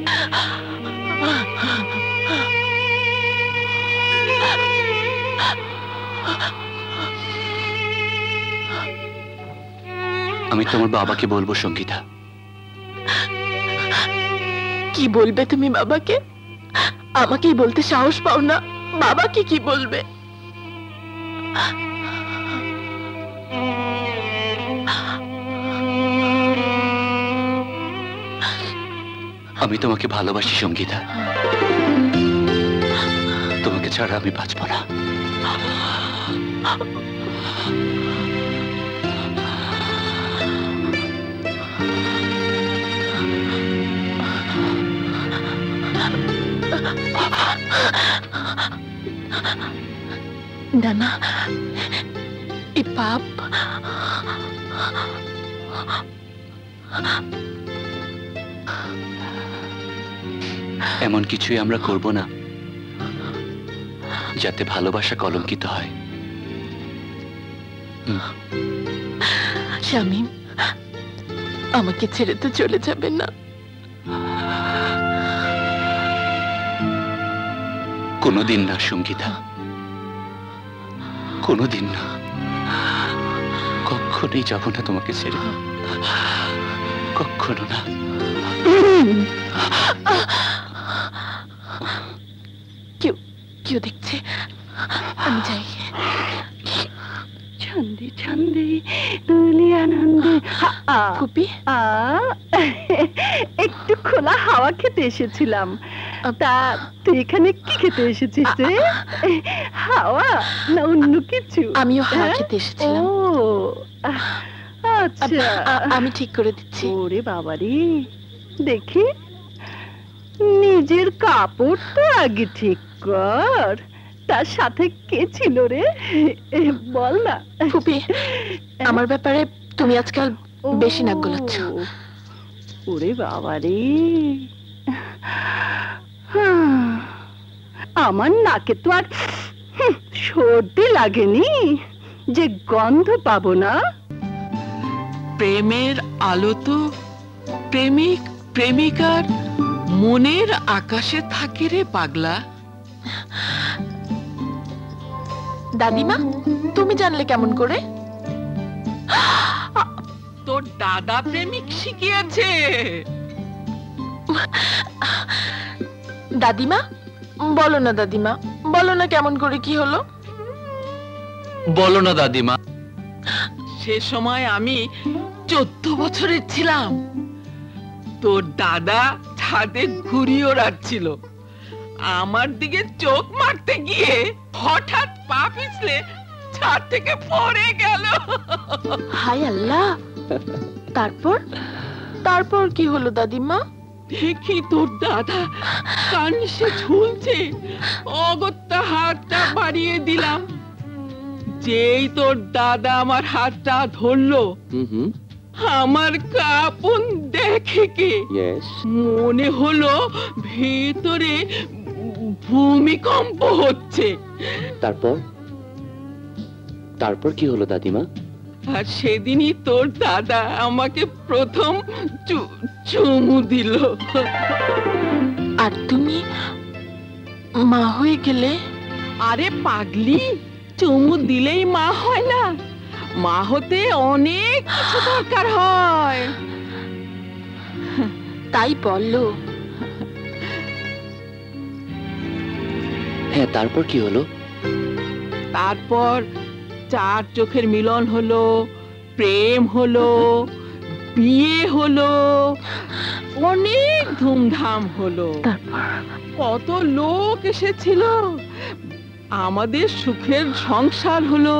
আমি তোমার বাবাকে বলবো সঙ্গীতা। কি বলবে তুমি বাবাকে? আমাকেই বলতে সাহস পাও না, বাবাকে কি বলবে? আমি তোমাকে ভালোবাসি সঙ্গীতা, তোমাকে ছাড়া আমি বাঁচব না। না, এ পাপ। এমন কিছুই আমরা করব না যাতে ভালোবাসা কলঙ্কিত হয়। শামীম, আমাকে ছেড়ে তো চলে যাবে না? কোনোদিন না সঙ্গীতা, কোনোদিন না, কখনোই যাব না তোমাকে ছেড়ে, কখনো না। কেউ দেখছে, আমি যাই। ছন্দে ছন্দে দুলি আনন্দে। কুপি, একটু খোলা হাওয়া খেতে এসেছিলাম। তা তুই এখানে কি খেতে এসেছিস রে? হাওয়া না অন্য কিছু? আমিও হাওয়া খেতে এসেছিলাম। ও আচ্ছা, আমি ঠিক করে দিচ্ছি। ওরে বাবারে, দেখি নিজের কাপড় তো আগে ঠিক কর। তার সাথে কে ছিল রে বল না। ফুপি, আমার ব্যাপারে তুমি আজকাল বেশি নাক গলাচ্ছ। ওরে বাবারে, আমার নাকে তো আর সর্দি লাগেনি যে গন্ধ পাবো না। প্রেমের আলো তো প্রেমিক প্রেমিকার মনের আকাশে থাকে রে পাগলা। দাদিমা, তুমি জানলে কেমন করে? তোর দাদা প্রেমিক শিখিয়েছে। দাদিমা বলো না, দাদিমা বলো না কেমন করে, কি হলো বলো না দাদিমা। সে সময় আমি 14 বছরের ছিলাম। তোর দাদা ছাদে ঘুড়ি ওড়াচ্ছিল, আমার দিকে চোখ মারতে গিয়ে হঠাৎ পা পিছলে ছাদ থেকে পড়ে গেল। হায় আল্লাহ! তারপর কি হলো দাদিমা? দেখি তোর দাদা কানসে ঝুলছে, অগত্যা হাতটা বাড়িয়ে দিলাম। যেই তোর দাদা আমার হাতটা ধরলো, আমার কাঁপন দেখে কি মনে হলো ভেতরে ভূমিকম্প হচ্ছে। তারপর কি হলো দাদিমা? আর সেদিনই তোর দাদা আমাকে প্রথম চুমু দিল। আর তুমি মা হয়ে গেলে? আরে পাগলি, চুমু দিলেই মা হয় না, মা হতে অনেক কিছু দরকার হয়। তাই বললো। হ্যাঁ, তারপর কি হলো? তারপর চার চোখের মিলন হলো, প্রেম হলো, বিয়ে হলো, অনেক ধুমধাম হলো। কত লোক এসেছিল, আমাদের সুখের সংসার হলো,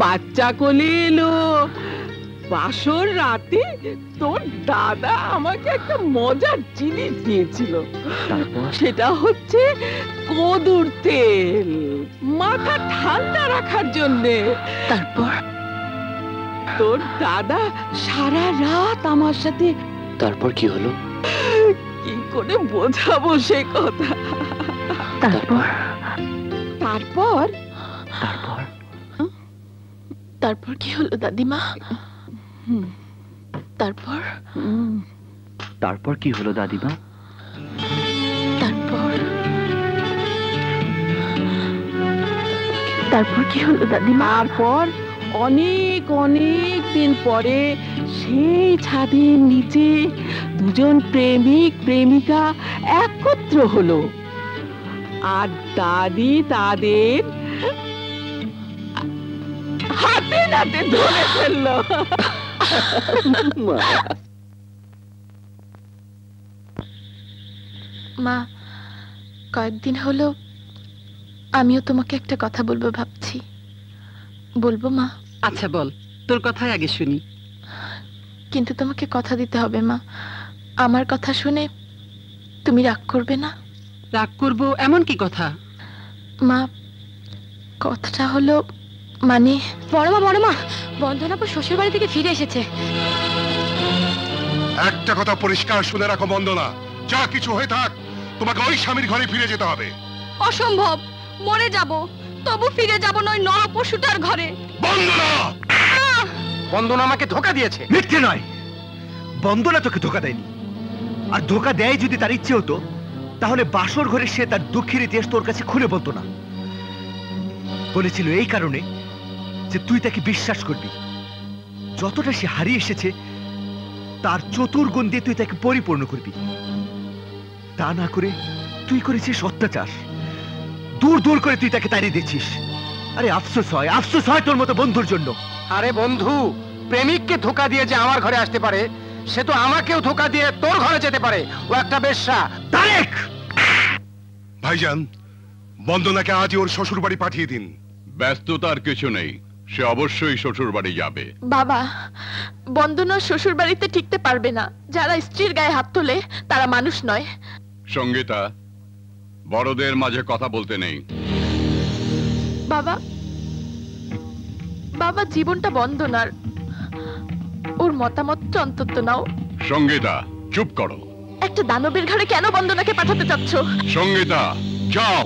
বাচ্চা কোলে এলো। বাসর রাতে তোর দাদা আমাকে একটা মজার জিনিস দিয়েছিল, সেটা হচ্ছে কদুর তেল, মাথা ঠান্ডা রাখার জন্যে। তারপর তোর দাদা সারা রাত আমার সাথে। তারপর কি হলো? কি করে বোঝাবো সে কথা। তারপর তারপর তারপর তারপর কি হলো দাদিমা? তারপর তারপর কি হলো দাদিমা? তারপর তারপর কি হলো দাদিমা? তারপর অনেক অনেক দিন পরে সেই ছাদের নিচে দুজন প্রেমিক প্রেমিকা একত্র হলো, আর দাদি তাদের হাতে নাতে ধরে ফেললো। মা, কয়েকদিন হলো আমিও তোমাকে একটা কথা বলবো ভাবছি। বলবো মা? আচ্ছা বল, তোর কথাই আগে শুনি। কিন্তু তোমাকে কথা দিতে হবে মা, আমার কথা শুনে তুমি রাগ করবে না? রাগ করব এমন কি কথা? মা, কথাটা হলো মানে বড় মা বন্দনাপুর শ্বশুর বাড়ি থেকে ফিরে এসেছে। একটা কথা পরিষ্কার শুনে রাখো বন্দনা, যা কিছু হয়ে থাক তোমাকে ওই স্বামীর ঘরে ফিরে যেতে হবে। অসম্ভব, মরে যাব তবু ফিরে যাব নয় নরপশুটার ঘরে। বন্দনা! বন্দনা আমাকে ধোকা দিয়েছে। মিথ্যে নয়, বন্দনা তোকে ধোকা দেয়নি। আর ধোকা দেয় যদি তার ইচ্ছে হতো, তাহলে বাসর ঘরে সে তার দুঃখের ইতিহাস তোর কাছে খুলে বলতো না। বলেছিল এই কারণে যে তুই তাকে বিশ্বাস করবি। যতটা সে হারিয়ে এসেছে তার চতুর্গুণ দিয়ে তুই তাকে পরিপূর্ণ করবি। তা না করে তুই করেছিস অত্যাচার, দূর দূর করে তুই তাকে তাড়িয়ে দিচ্ছিস। আরে আফসোস হয় তোর মতো বন্ধুর জন্য। আরে বন্ধু, প্রেমিককে ধোকা দিয়ে যে আমার ঘরে আসতে পারে, সে তো আমাকেও ধোকা দিয়ে তোর ঘরে যেতে পারে। ও একটা বেশ্যা। তারেক! ভাইজান, বন্দনাকে আজই ওর শ্বশুর বাড়ি পাঠিয়ে দিন। ব্যস্ততার কিছু নেই, সে অবশ্যই শ্বশুর বাড়ি যাবে। বাবা, বন্দনা শ্বশুর বাড়িতে টিকতে পারবে না। যারা স্ত্রীর গায়ে হাত তোলে তারা মানুষ নয়। সঙ্গীতা, বড়দের মাঝে কথা বলতে নেই। বাবা, বাবা জীবনটা বন্দনার, ওর মতামতটা অন্তত নাও। সঙ্গীতা, চুপ করো। একটা দানবের ঘরে কেন বন্দনাকে পাঠাতে চাচ্ছ? সঙ্গীতা, যাও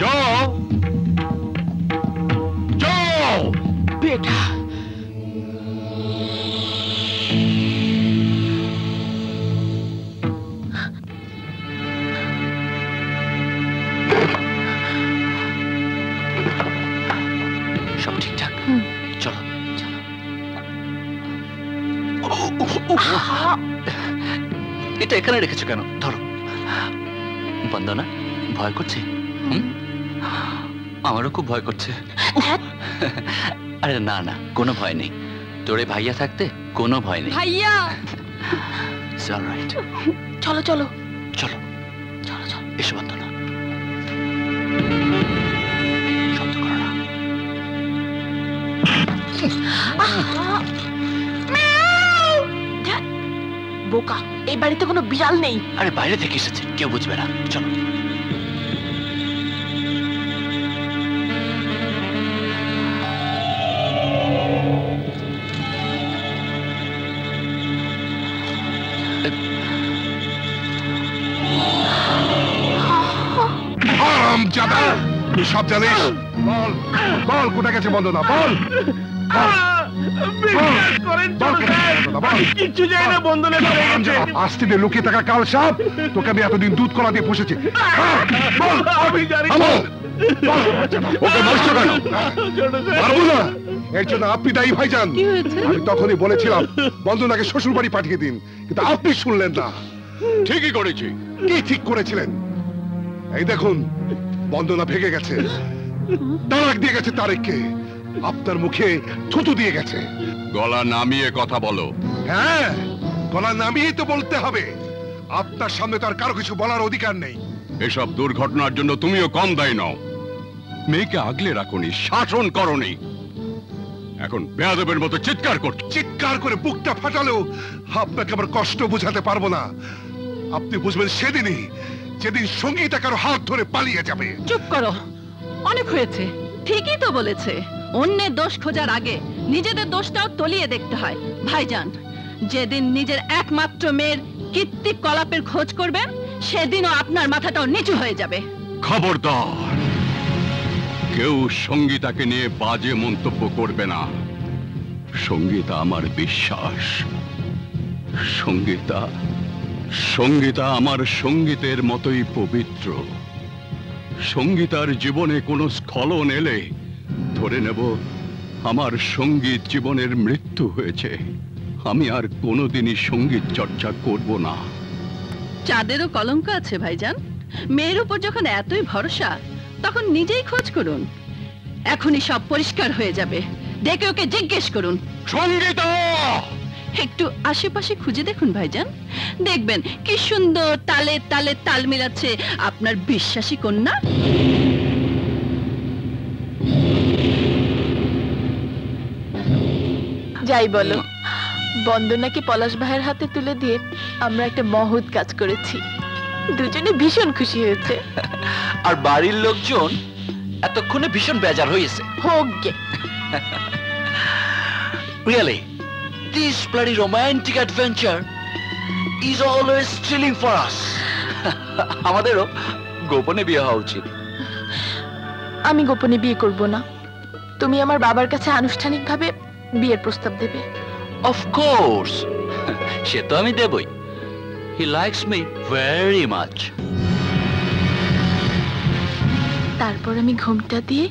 যাও যাও। বেটা, সব ঠিকঠাক? চলো চলো। এটা এখানে রেখেছো কেন? ধরো। বন্দনা, ভয় করছে? আমারও খুব ভয় করছে। আরে না না, কোনো ভয় নেই। তোরে ভাইয়া থাকতে কোনো ভয় নেই। ভাইয়া, অলরাইট। চলো চলো চলো চলো চলো, এসো বন্দনা। শব্দ করো না। বোকা, এই বাড়িতে কোনো বিড়াল নেই। আরে বাইরে থেকে এসেছে, কেউ বুঝবে না। চলো। তুই সব জানিস? বল বল, কোথায় গেছে বন্দনা? বল কিচ্ছু যায় না, বন্দনা চলে গেছে। আস্তে দে, লুকিয়ে থাকা কাল সাপ, তোকে আমি এতদিন দুধ কলা দিয়ে পুষেছি। আমি জানি ওকে মারছো কেন? মারবো না, এর জন্য আপনি দায়ী ভাইজান। আমি তখনই বলেছিলাম বন্দনাকে শ্বশুর বাড়ি পাঠিয়ে দিন, কিন্তু আপনি শুনলেন না। ঠিকই করেছি। কি ঠিক করেছিলেন? এই দেখুন, বন্দনা ভেগে গেছে, তালাক দিয়ে গেছে তারেককে, আপনার মুখে থুতু দিয়ে গেছে। গলা নামিয়ে কথা বলো। হ্যাঁ, গলা নামিয়েই তো বলতে হবে। আপনার সামনে তো আর কারো কিছু বলার অধিকার নেই। এসব দুর্ঘটনার জন্য তুমিও কম দায়ী নও। মেয়েকে আগলে রাখোনি, শাসন করনি, এখন বেয়াদবের মতো চিৎকার করছো। চিৎকার করে বুকটা ফাটালেও আপনাকে আবার কষ্ট বোঝাতে পারবো না। আপনি বুঝবেন সেদিনই, যেদিন সঙ্গীতা কারো হাত ধরে পালিয়ে যাবে। চুপ করো, অনেক হয়েছে। ঠিকই তো বলেছে, অন্যের দোষ খোঁজার আগে নিজেদের দোষটাও তলিয়ে দেখতে হয়। ভাইজান, যেদিন নিজের একমাত্র মেয়ের কীর্তিকলাপের খোঁজ করবেন, সেদিনও আপনার মাথাটাও নিচু হয়ে যাবে। খবরদার, কেউ সঙ্গীতাকে নিয়ে বাজে মন্তব্য করবে না। সঙ্গীতা আমার বিশ্বাস। সঙ্গীতা আমার সঙ্গীতের মতোই পবিত্র। সঙ্গীতার জীবনে কোনো স্খলন এলে ধরে নেব আমার সঙ্গীত জীবনের মৃত্যু হয়েছে। আমি আর কোনোদিনই সঙ্গীত চর্চা করব না। চাঁদেরও কলঙ্ক আছে ভাইজান। মেয়ের উপর যখন এতই ভরসা, তখন নিজেই খোঁজ করুন। এখনই সব পরিষ্কার হয়ে যাবে। দেখে ওকে জিজ্ঞেস করুন। সঙ্গীতা, একটু আশেপাশে খুঁজে দেখুন ভাইজান, দেখবেন কি সুন্দর তালে তালে তাল মিলাচ্ছে আপনার বিশ্বাসী কন্যা। যাই বলো, বন্দনাকে পলাশ ভাইয়ের হাতে তুলে দিয়ে আমরা একটা মহৎ কাজ করেছি। দুজনে ভীষণ খুশি হয়েছে। আর বাড়ির লোকজন এতক্ষণে ভীষণ বেজার হয়েছে। হোক গে। Really, this bloody romantic adventure is always thrilling for us. আমাদেরও গোপনে বিয়ে হওয়া উচিত। আমি গোপনে বিয়ে করব না। তুমি আমার বাবার কাছে আনুষ্ঠানিকভাবে বিয়ের প্রস্তাব দেবে। Of course, সে তো আমি দেবই। He likes me very much. তারপর আমি ঘুমটা দিয়ে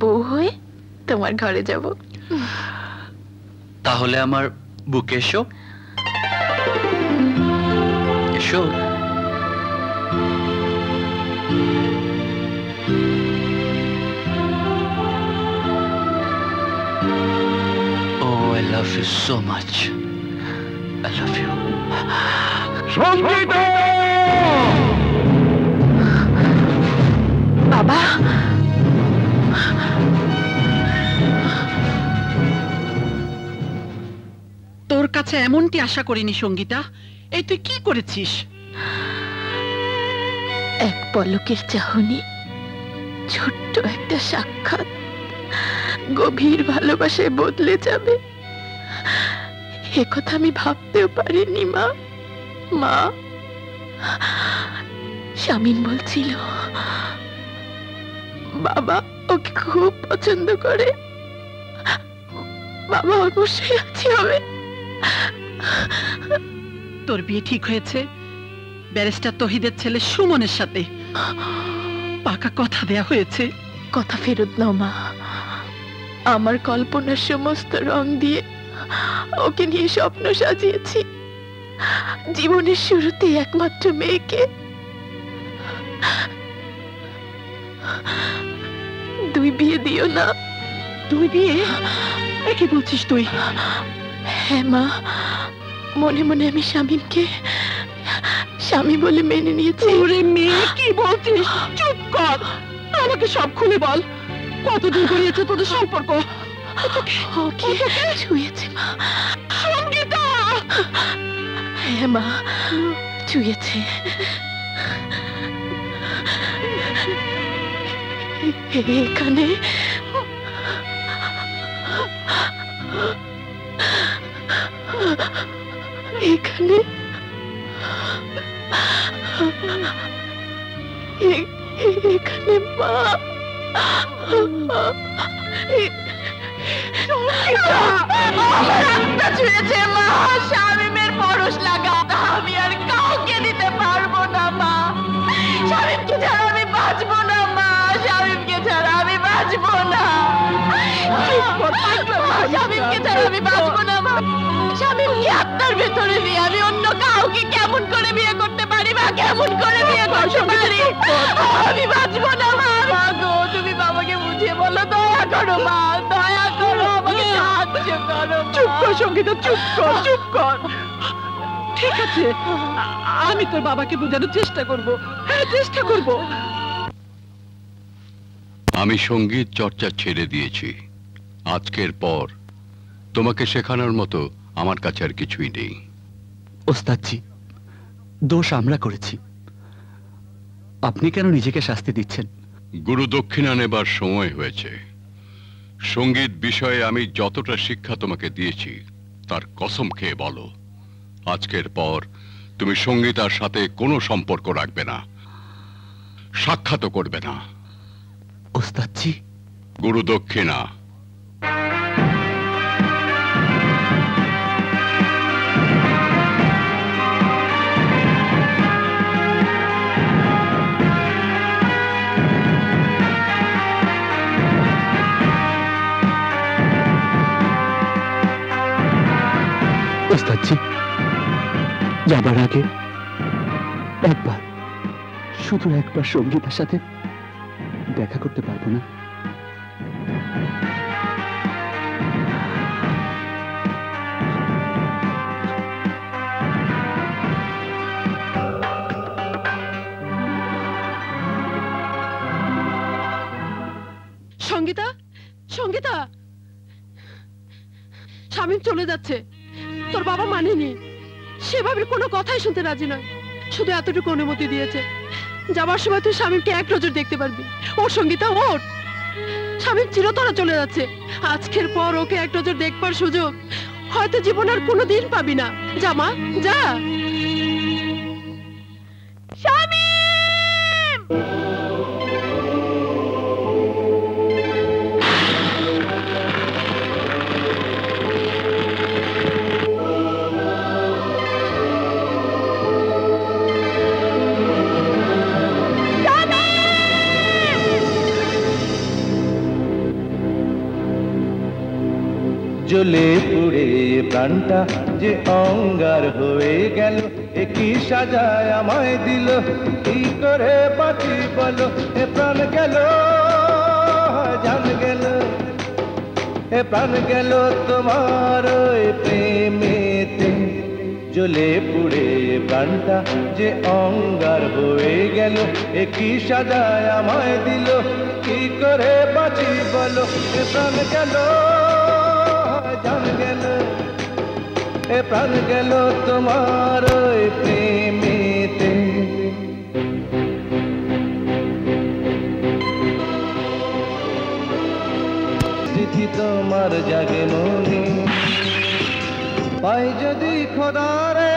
বউ হয়ে তোমার ঘরে যাব। তাহলে আমার বুকে এসো। এসো। Oh, I love you so much. I love you. Sangeeta! বাবা, তোর কাছে এমনটি আশা করিনি সঙ্গীতা। এই তুই কি করেছিস? এক পলকের চাহনি, ছোট্ট একটা সাক্ষাৎ গভীর ভালোবাসায় বদলে যাবে, এ কথা আমি ভাবতেও পারিনি। মা, শামীম বলছিল বাবা ওকে খুব পছন্দ করে। বাবা অবশ্যই রাজি হবে। তোর বিয়ে ঠিক হয়েছে ব্যারিস্টার তহিদের ছেলে সুমনের সাথে। পাকা কথা দেয়া হয়েছে। কথা ফেরত নাও মা। আমার কল্পনার সমস্ত রং দিয়ে ওকে নিয়ে স্বপ্ন সাজিয়েছি। জীবনের শুরুতে একমাত্র মেয়েকে। দুই বিয়ে দিও না। দুই বিয়ে? কি বলছিস তুই? হ্যাঁ মা, মনে মনে আমি শামীমকে স্বামী বলে মেনে নিয়েছি। ওরে মেয়ে, কি বলছিস? চুপ কর, আমাকে সব খুলে বল। কতদিন গড়িয়েছে তোদের সম্পর্ক? ওকে ছুঁয়েছে মা। সঙ্গীতা! হ্যাঁ মা, ছুঁয়েছে। এখানে এখানে এখানে মা। ছুঁয়েছে মা। শামীমের পরশ লাগা আমি আর কাউকে দিতে পারবো না মা। শামীমকে ছাড়া আমি বাঁচবো না মা। শামীমকে শামীমকে ছাড়া আমি বাঁচবো না মা। শামীমকে আপনার ভেতরে নিয়ে আমি অন্য কাউকে কেমন করে বিয়ে করতে পারি বা কেমন করে বিয়ে করতে পারি? আমি বাঁচবো না মা। মা গো, তুমি বাবাকে বুঝিয়ে বলো, দয়া করো মা, দয়া করো, আমাকে সাহায্য করো। চুপ কর সঙ্গীতা, চুপ কর, চুপ কর। ঠিক আছে, আমি তোর বাবাকে বোঝানোর চেষ্টা করব। হ্যাঁ, চেষ্টা করব। আমি সঙ্গীত চর্চা ছেড়ে দিয়েছি। আজকের পর তোমাকে শেখানোর মতো আমার কাছে আর কিছুই নেই। ওস্তাদজি, দোষ আমরা করেছি, আপনি কেন নিজেকে শাস্তি দিচ্ছেন? গুরু দক্ষিণা নেবার সময় হয়েছে। সঙ্গীত বিষয়ে আমি যতটা শিক্ষা তোমাকে দিয়েছি তার কসম খেয়ে বলো, আজকের পর তুমি সঙ্গীতার সাথে কোনো সম্পর্ক রাখবে না, সাক্ষাৎও করবে না। ওস্তাদজি, গুরু দক্ষিণা। ওস্তাদজি, যাবার আগে একবার, শুধু একবার সঙ্গীতার সাথে দেখা করতে পারবো না? সঙ্গীতা, সঙ্গীতা, শামীম চলে যাচ্ছে। তোর বাবা মানেনি, সেভাবে কোনো কথাই শুনতে রাজি নয়, শুধু এতটুকু অনুমতি দিয়েছে, যাবার সময় তুই শামীমকে এক নজর দেখতে পারবি। ওর সঙ্গীতা, ওর। শামীম চিরতরে চলে যাচ্ছে, আজকের পর ওকে এক নজর দেখবার সুযোগ হয়তো জীবন আর কোনোদিন পাবি না। যা মা, যা। জ্বলে পুড়ে প্রাণটা যে অঙ্গার হয়ে গেল, একই সাজায় আমায় দিল, কি করে বাঁচি বলো? এ প্রাণ গেল, জান গেল, এ প্রাণ গেল তোমার ওই প্রেমেতে। জ্বলে পুড়ে প্রাণটা যে অঙ্গার হয়ে গেল, একই সাজায় আমায় দিল, কি করে বাঁচি বলো? এ প্রাণ গেল, জান গেল, এ প্রাণ গেল তোমার ওই প্রেমেতে। স্মৃতি তোমার জাগে মনে, পাই যদি খোদারে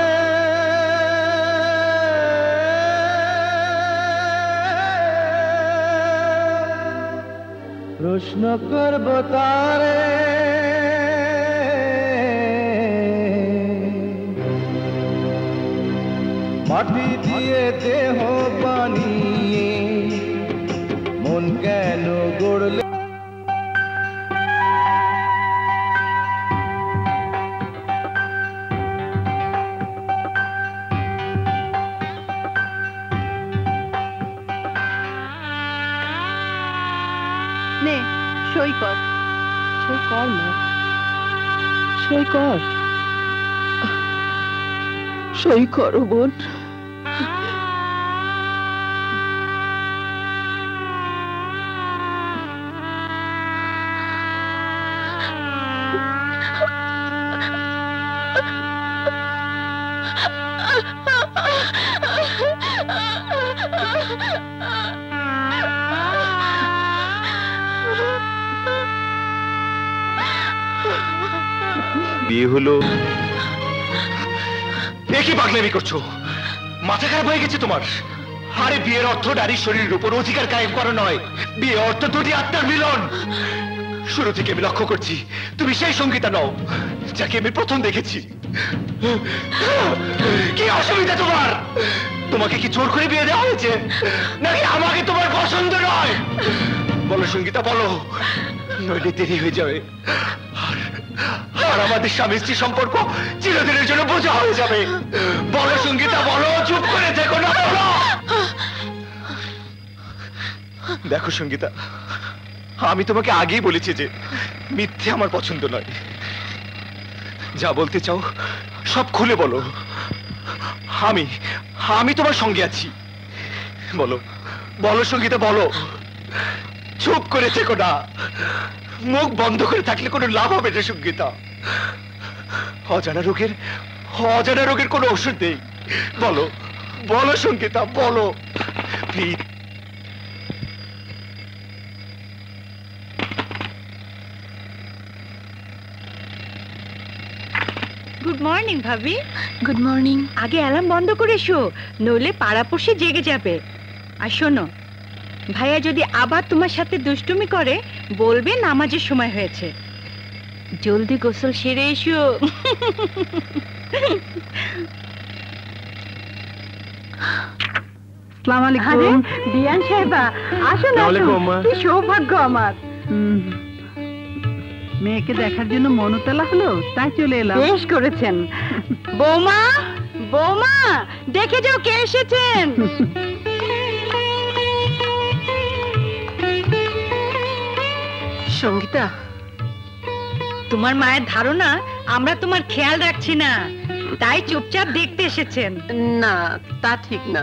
প্রশ্ন করব তারে, মাটি দিয়ে দেহ বানিয়ে মন কেন গড়লে? নে, সই কর। সই কর না, সই কর, সই করো বোন। বিয়ে হলো, কি পাগলামি করছো? মাথা খারাপ হয়ে গেছে তোমার? আরে বিয়ের অর্থ নারীর শরীরের উপর অধিকার কায়েম করা নয়, বিয়ে অর্থ দুটি আত্মার মিলন। শুরু থেকে আমি লক্ষ্য করছি তুমি সেই সঙ্গীতা নও যাকে আমি প্রথম দেখেছি। কি অসুবিধা তোমার? তোমাকে কি জোর করে বিয়ে দেওয়া হয়েছে, নাকি আমাকে তোমার পছন্দ নয়? বলো সঙ্গীতা, বলো নইলে দেরি হয়ে যাবে, আর আমাদের স্বামী স্ত্রী সম্পর্ক চিরদিনের জন্য বোঝা হয়ে যাবে। বলো সঙ্গীতা, বলো, চুপ করে থেকো না, বলো। দেখো সঙ্গীতা, আমি তোমাকে আগেই বলেছি যে মিথ্যে আমার পছন্দ নয়। যা বলতে চাও সব খুলে বলো। আমি তোমার সঙ্গে আছি। বলো বলো সঙ্গীতা, বলো। চুপ করে থেকো না, মুখ বন্ধ করে থাকলে কোনো লাভ হবে না সঙ্গীতা। অজানা রোগের কোনো ওষুধ নেই। বলো বলো সঙ্গীতা, বলো প্লিজ। গুড মর্নিং ভাবি। Good morning. আগে অ্যালার্ম বন্ধ করে শো, নইলে পাড়াপড়শি জেগে যাবে। আর শোনো, ভাইয়া যদি আবার তোমার সাথে দুষ্টুমি করে বলবে নামাজের সময় হয়েছে। জলদি গোসল সেরে এসো। আসসালামু আলাইকুম। বিয়ান সাহেবা, আসো না, কি সৌভাগ্য আমার। মেয়েকে দেখার জন্য মনতলা হলো, তাই চলে এলাম। বেশ করেছেন। বৌমা, বৌমা, দেখে যাও কে এসেছেন। সঙ্গীতা, তোমার মায়ের ধারণা আমরা তোমার খেয়াল রাখছি না, তাই চুপচাপ দেখতে এসেছেন। না, তা ঠিক না।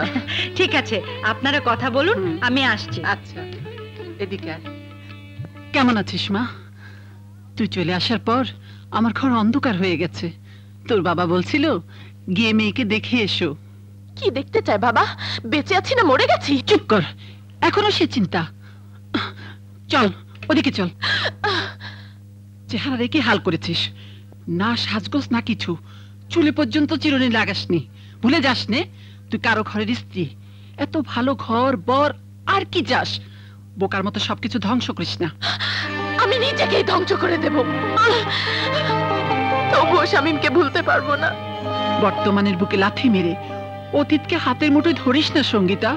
ঠিক আছে, আপনারা কথা বলুন, আমি আসছি। আচ্ছা, এদিকে আয়। কেমন আছিস মা? তুই চলে আসার পর আমার ঘর অন্ধকার হয়ে গেছে। তোর বাবা বলছিল গিয়ে মেয়েকে দেখে এসো। কি দেখতে চায় বাবা? বেঁচে আছি না মরে গেছি? চুপ কর, এখনো সে চিন্তা। চল ওদিকে চল। চেহারা রেখে হাল করেছিস, না সাজগোজ না কিছু, চুলে পর্যন্ত চিরুনি লাগাসনি। ভুলে যাস নে তুই কারো ঘরের স্ত্রী। এত ভালো ঘর বর আর কি চাস? বোকার মতো সবকিছু ধ্বংস করিস না। আমি নিজেকেই ধ্বংস করে দেব, তবুও শামীমকে ভুলতে পারবো না। বর্তমানের বুকে লাথি মেরে অতীতকে হাতের মুঠোয় ধরিস না সঙ্গীতা।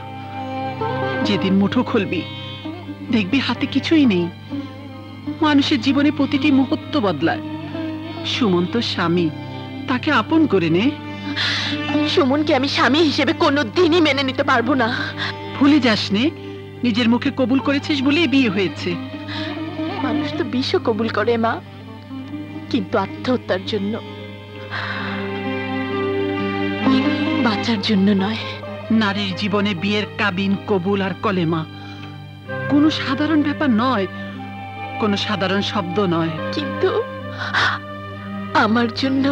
যেদিন মুঠো খুলবি দেখবি হাতে কিছুই নেই। মানুষের জীবনে প্রতিটি মুহূর্ত বদলায়। সুমন্ত স্বামী, তাকে আপন করে নে। সুমনকে আমি স্বামী হিসেবে কোনোদিনই মেনে নিতে পারবো না। ভুলে যাস নে, নিজের মুখে কবুল করেছিস বলেই বিয়ে হয়েছে। মানুষ তো বিষও কবুল করে মা, কিন্তু আত্মহত্যার জন্য, বাঁচার জন্য নয়। নারীর জীবনে বিয়ের কাবিন, কবুল আর কলেমা কোনো সাধারণ ব্যাপার নয়, কোনো সাধারণ শব্দ নয়। কিন্তু আমার জন্য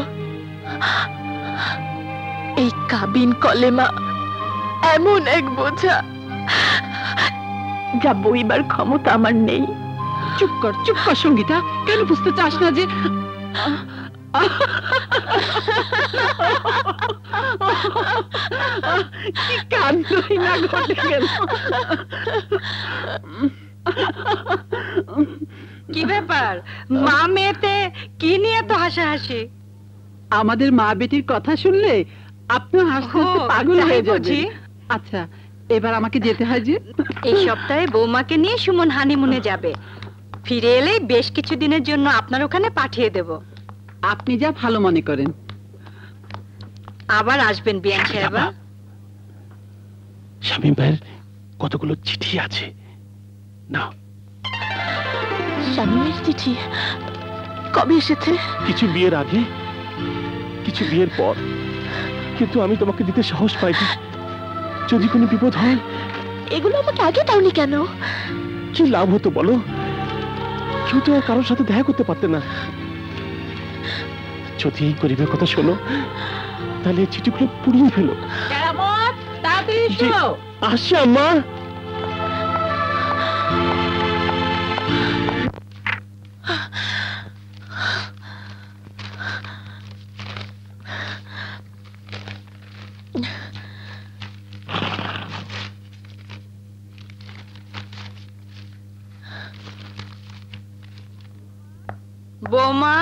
এই কাবিন কলেমা এমন এক বোঝা যা বইবার ক্ষমতা আমার নেই। চুপ কর সঙ্গীতা, কেন বুঝতে চাস না যে কি কাণ্ডই না ঘটে গেল। কি ব্যাপার, মা মেয়েতে কি নিয়ে তো হাসাহাসি? আমাদের মা বেটির কথা শুনলে আপনি হাসতে হাসতে পাগল হয়ে যাবেন। আচ্ছা, এবার আমাকে যেতে হয় যে। এই সপ্তাহে বৌমাকে নিয়ে সুমন হানিমুনে যাবে। ফিরে এলে বেশ কিছু দিনের জন্য আপনার ওখানে পাঠিয়ে দেব। আপনি যা ভালো মনে করেন। আবার আসবেন বিয়ান সাহেবা। শামীম ভাইয়ের কতগুলো চিঠি আছে না? শামীমের চিঠি কবে এসেছে? কিছু বিয়ের আগে, কিছু বিয়ের পর, কিন্তু আমি তোমাকে দিতে সাহস পাইনি। যদি কোনো বিপদ হয়। এগুলো আমাকে আগে দাওনি কেন? কি লাভ হতো বলো? কেউ তো আর কারোর সাথে দেখা করতে পারতে না। যদি এই গরিবের কথা শোনো, তাহলে এই চিঠিগুলো পুড়িয়ে ফেলো। আসি আম্মা। বৌমা,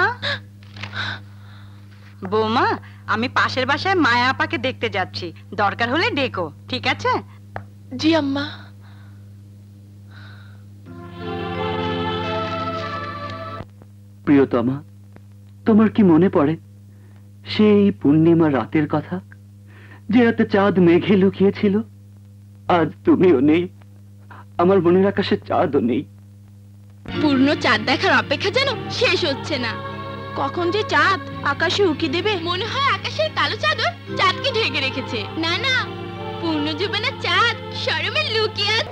বৌমা, আমি পাশের বাসায় মায়া আপাকে দেখতে যাচ্ছি, দরকার হলে ডেকো, ঠিক আছে? জি আম্মা। প্রিয়তমা, তোমার কি মনে পড়ে সেই পূর্ণিমা রাতের কথা, যে রাতে চাঁদ মেঘে লুকিয়েছিল? আজ তুমিও নেই, আমার মনের আকাশে চাঁদও নেই। পূর্ণ চাঁদ দেখার অপেক্ষা যেন শেষ হচ্ছে না। কখন যে চাঁদ আকাশে উকি দেবে। মনে হয় আকাশের কালো চাদর চাঁদকে ঢেকে রেখেছে। না না, পূর্ণ যৌবনের চাঁদ শরমে লুকিয়ে আছে।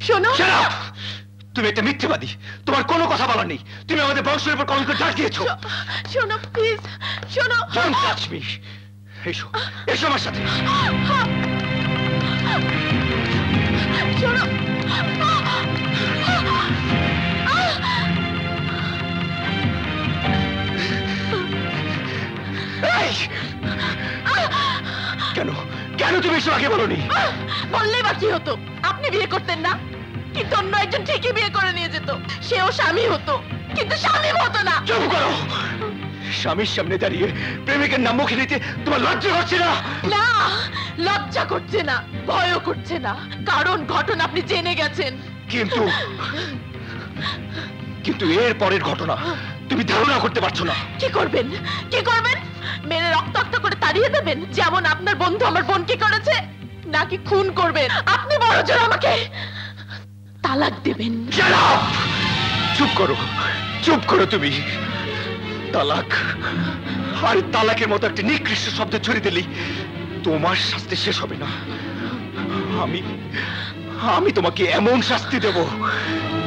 শোনো, তুমি একটা মিথ্যেবাদী, তোমার কোনো কথা বলার নেই। তুমি আমাদের বংশের উপর কলঙ্ক ঢাক দিয়েছো। শোনো প্লিজ, শোনো। Don't touch me. এসো, এসো আমার সাথে। শোনো, কেন কেন তুমি এসব আগে বলোনি? বললেই বা কি হতো? আপনি বিয়ে করতেন না, কিন্তু অন্য একজন ঠিকই বিয়ে করে নিয়ে যেত। সেও স্বামী হতো, কিন্তু স্বামী হতো না। চুপ করো। স্বামীর সামনে দাঁড়িয়ে প্রেমিকের নাম মুখে নিতে তোমার লজ্জা হচ্ছে না? না, লজ্জা করছে না, ভয়ও করছে না, কারণ ঘটনা আপনি জেনে গেছেন। কিন্তু কিন্তু এর পরের ঘটনা তুমি ধারণা করতে পারছো না। কি করবেন? কি করবেন? মেরে রক্তাক্ত করে তাড়িয়ে দেবেন, যেমন আপনার বন্ধু আমার বোনকে করেছে? নাকি খুন করবেন? আপনি বড় জোর আমাকে তালাক দেবেন। চুপ করো, চুপ করো তুমি। তালাক আর তালাকের মতো একটা নিকৃষ্ট শব্দ ছড়িয়ে দিলেই তোমার শাস্তি শেষ হবে না। আমি তোমাকে এমন শাস্তি দেব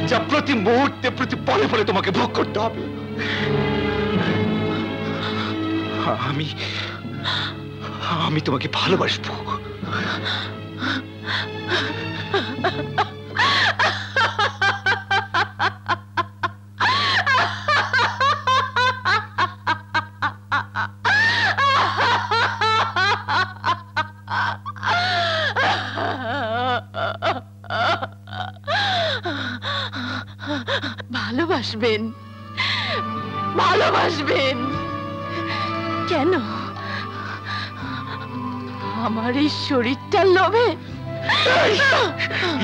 যা প্রতি মুহূর্তে প্রতি পলে পলে তোমাকে ভোগ করতে হবে। আমি তোমাকে ভালোবাসবো। ভালোবাসবেন, ভালোবাসবেন। কেন? আমার এই শরীরটার লোভে?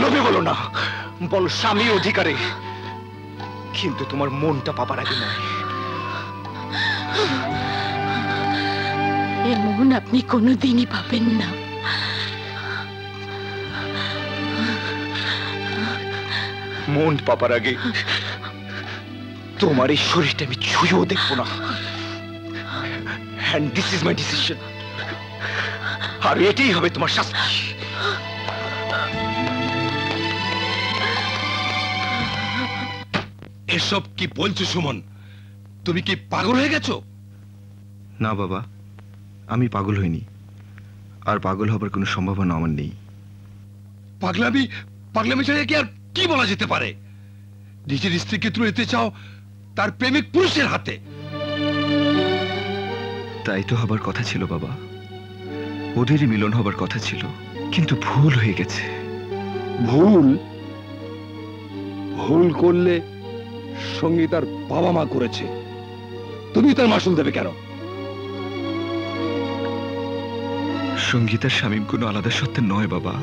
লোভে বলো না, বলো স্বামী অধিকারে। কিন্তু তোমার মনটা পাবার আগে নয়। এ মন আপনি কোনোদিনই পাবেন না। মন পাবার আগে তোমার এই শরীরটা আমি ছুঁয়েও দেখবো না। And this is my decision. আর এটাই হবে তোমার শাস্তি। এসব কি বলছো সুমন? তুমি কি পাগল হয়ে গেছো? না বাবা, আমি পাগল হইনি, আর পাগল হবার কোনো সম্ভাবনা আমার নেই। পাগলামি ছাড়া কি আর কি বলা যেতে পারে? নিজের স্ত্রীকে তুলে দিতে চাও তার প্রেমিক পুরুষের হাতে। তাই তো হবার কথা ছিল বাবা, ওদেরই মিলন হবার কথা ছিল, কিন্তু ভুল হয়ে গেছে। ভুল? ভুল করলে সঙ্গীতার বাবা মা করেছে, তুমি তার মাসুল দেবে কেন? সঙ্গীতার স্বামী কোনো আলাদা সত্ত্বে নয় বাবা,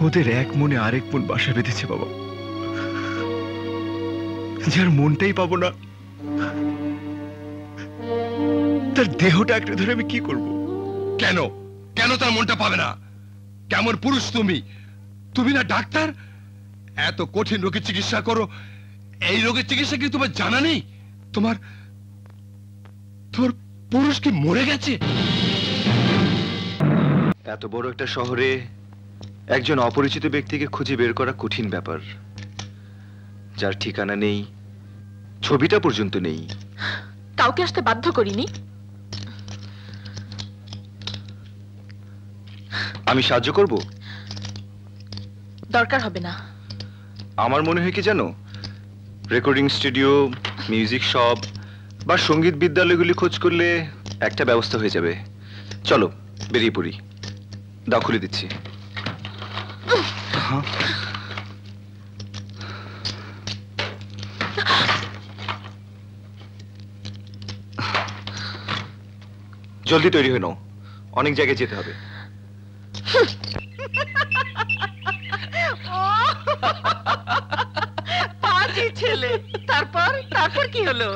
ওদের এক মনে আরেক মন বাসা বেঁধেছে বাবা। যার মনটাই পাবো না, তার দেহটা আঁকড়ে ধরে আমি কি করব? কেন কেন তার মনটা পাবে না? কেমন পুরুষ তুমি? তুমি না ডাক্তার? এত কঠিন রোগের চিকিৎসা করো, এই রোগের চিকিৎসা কি তোমার জানা নেই? তোমার পুরুষ কি মরে গেছে? এত বড় একটা শহরে একজন অপরিচিত ব্যক্তিকে খুঁজে বের করা কঠিন ব্যাপার। যার ঠিকানা নেই, ছবিটা পর্যন্ত নেই। কাউকে আসতে বাধ্য করিনি। আমি সাহায্য করব? দরকার হবে না। আমার মনে হয় কি জানো, রেকর্ডিং স্টুডিও, মিউজিক শপ বা সঙ্গীত বিদ্যালয়গুলি খোঁজ করলে একটা ব্যবস্থা হয়ে যাবে। চলো বেরিয়ে পড়ি। দাও খুলে দিচ্ছি। জলদি তৈরি হয়ে নাও, অনেক জায়গায় যেতে হবে। পাজি ছেলে। তারপর তারপর কি হলো?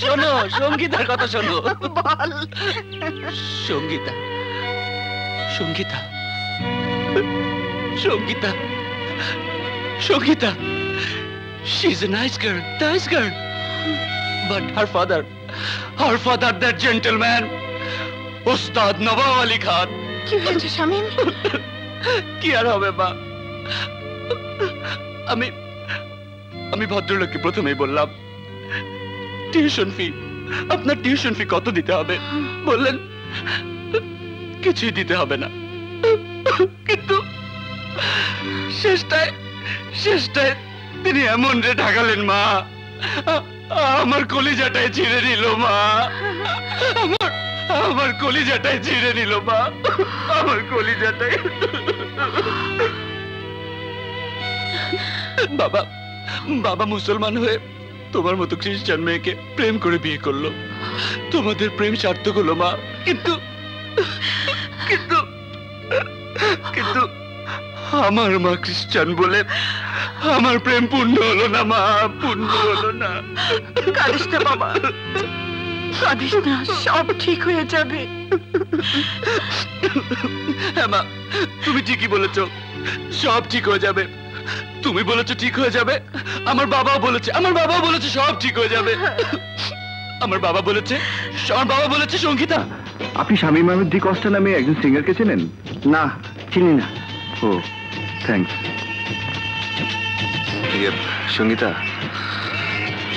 শোনো, সঙ্গীতার কথা শোনো। বল। Sangeeta, Sangeeta, Sangeeta, Sangeeta, she is a nice girl, but her father, that gentleman, ওস্তাদ নবাব আলী খান। কি হয়েছে শামীম? কি আর হবে মা, আমি ভদ্রলোককে প্রথমেই বললাম, টিউশন ফি, আপনার টিউশন ফি কত দিতে হবে? বললেন কিছুই দিতে হবে না। কিন্তু শেষটায় তিনি এমন রে ঢাকালেন মা, আমার কলিজাটাই ছিঁড়ে নিল মা, আমার কলিজাটাই ছিঁড়ে নিল মা, আমার কলিজাটাই। বাবা মুসলমান হয়ে তোমার মতো খ্রিস্টান মেয়েকে প্রেম করে বিয়ে করলো। তোমাদের প্রেম সার্থক হলো মা, কিন্তু কিন্তু কিন্তু আমার মা খ্রিস্টান বলে আমার প্রেম পূর্ণ হলো না মা, পূর্ণ হলো না। কাঁদিস না বাবা, কাঁদিস না, সব ঠিক হয়ে যাবে। হ্যাঁ মা, তুমি ঠিকই বলেছ, সব ঠিক হয়ে যাবে। তুমি বলেছো ঠিক হয়ে যাবে, আমার বাবাও বলেছে সব ঠিক হয়ে যাবে। আমার বাবা বলেছে সঙ্গীতা। আপনি শামীম আহমেদ ডি কস্টা নামে একজন সিঙ্গারকে চেনেন? না, চিনি না। ও, থ্যাঙ্কস। সঙ্গীতা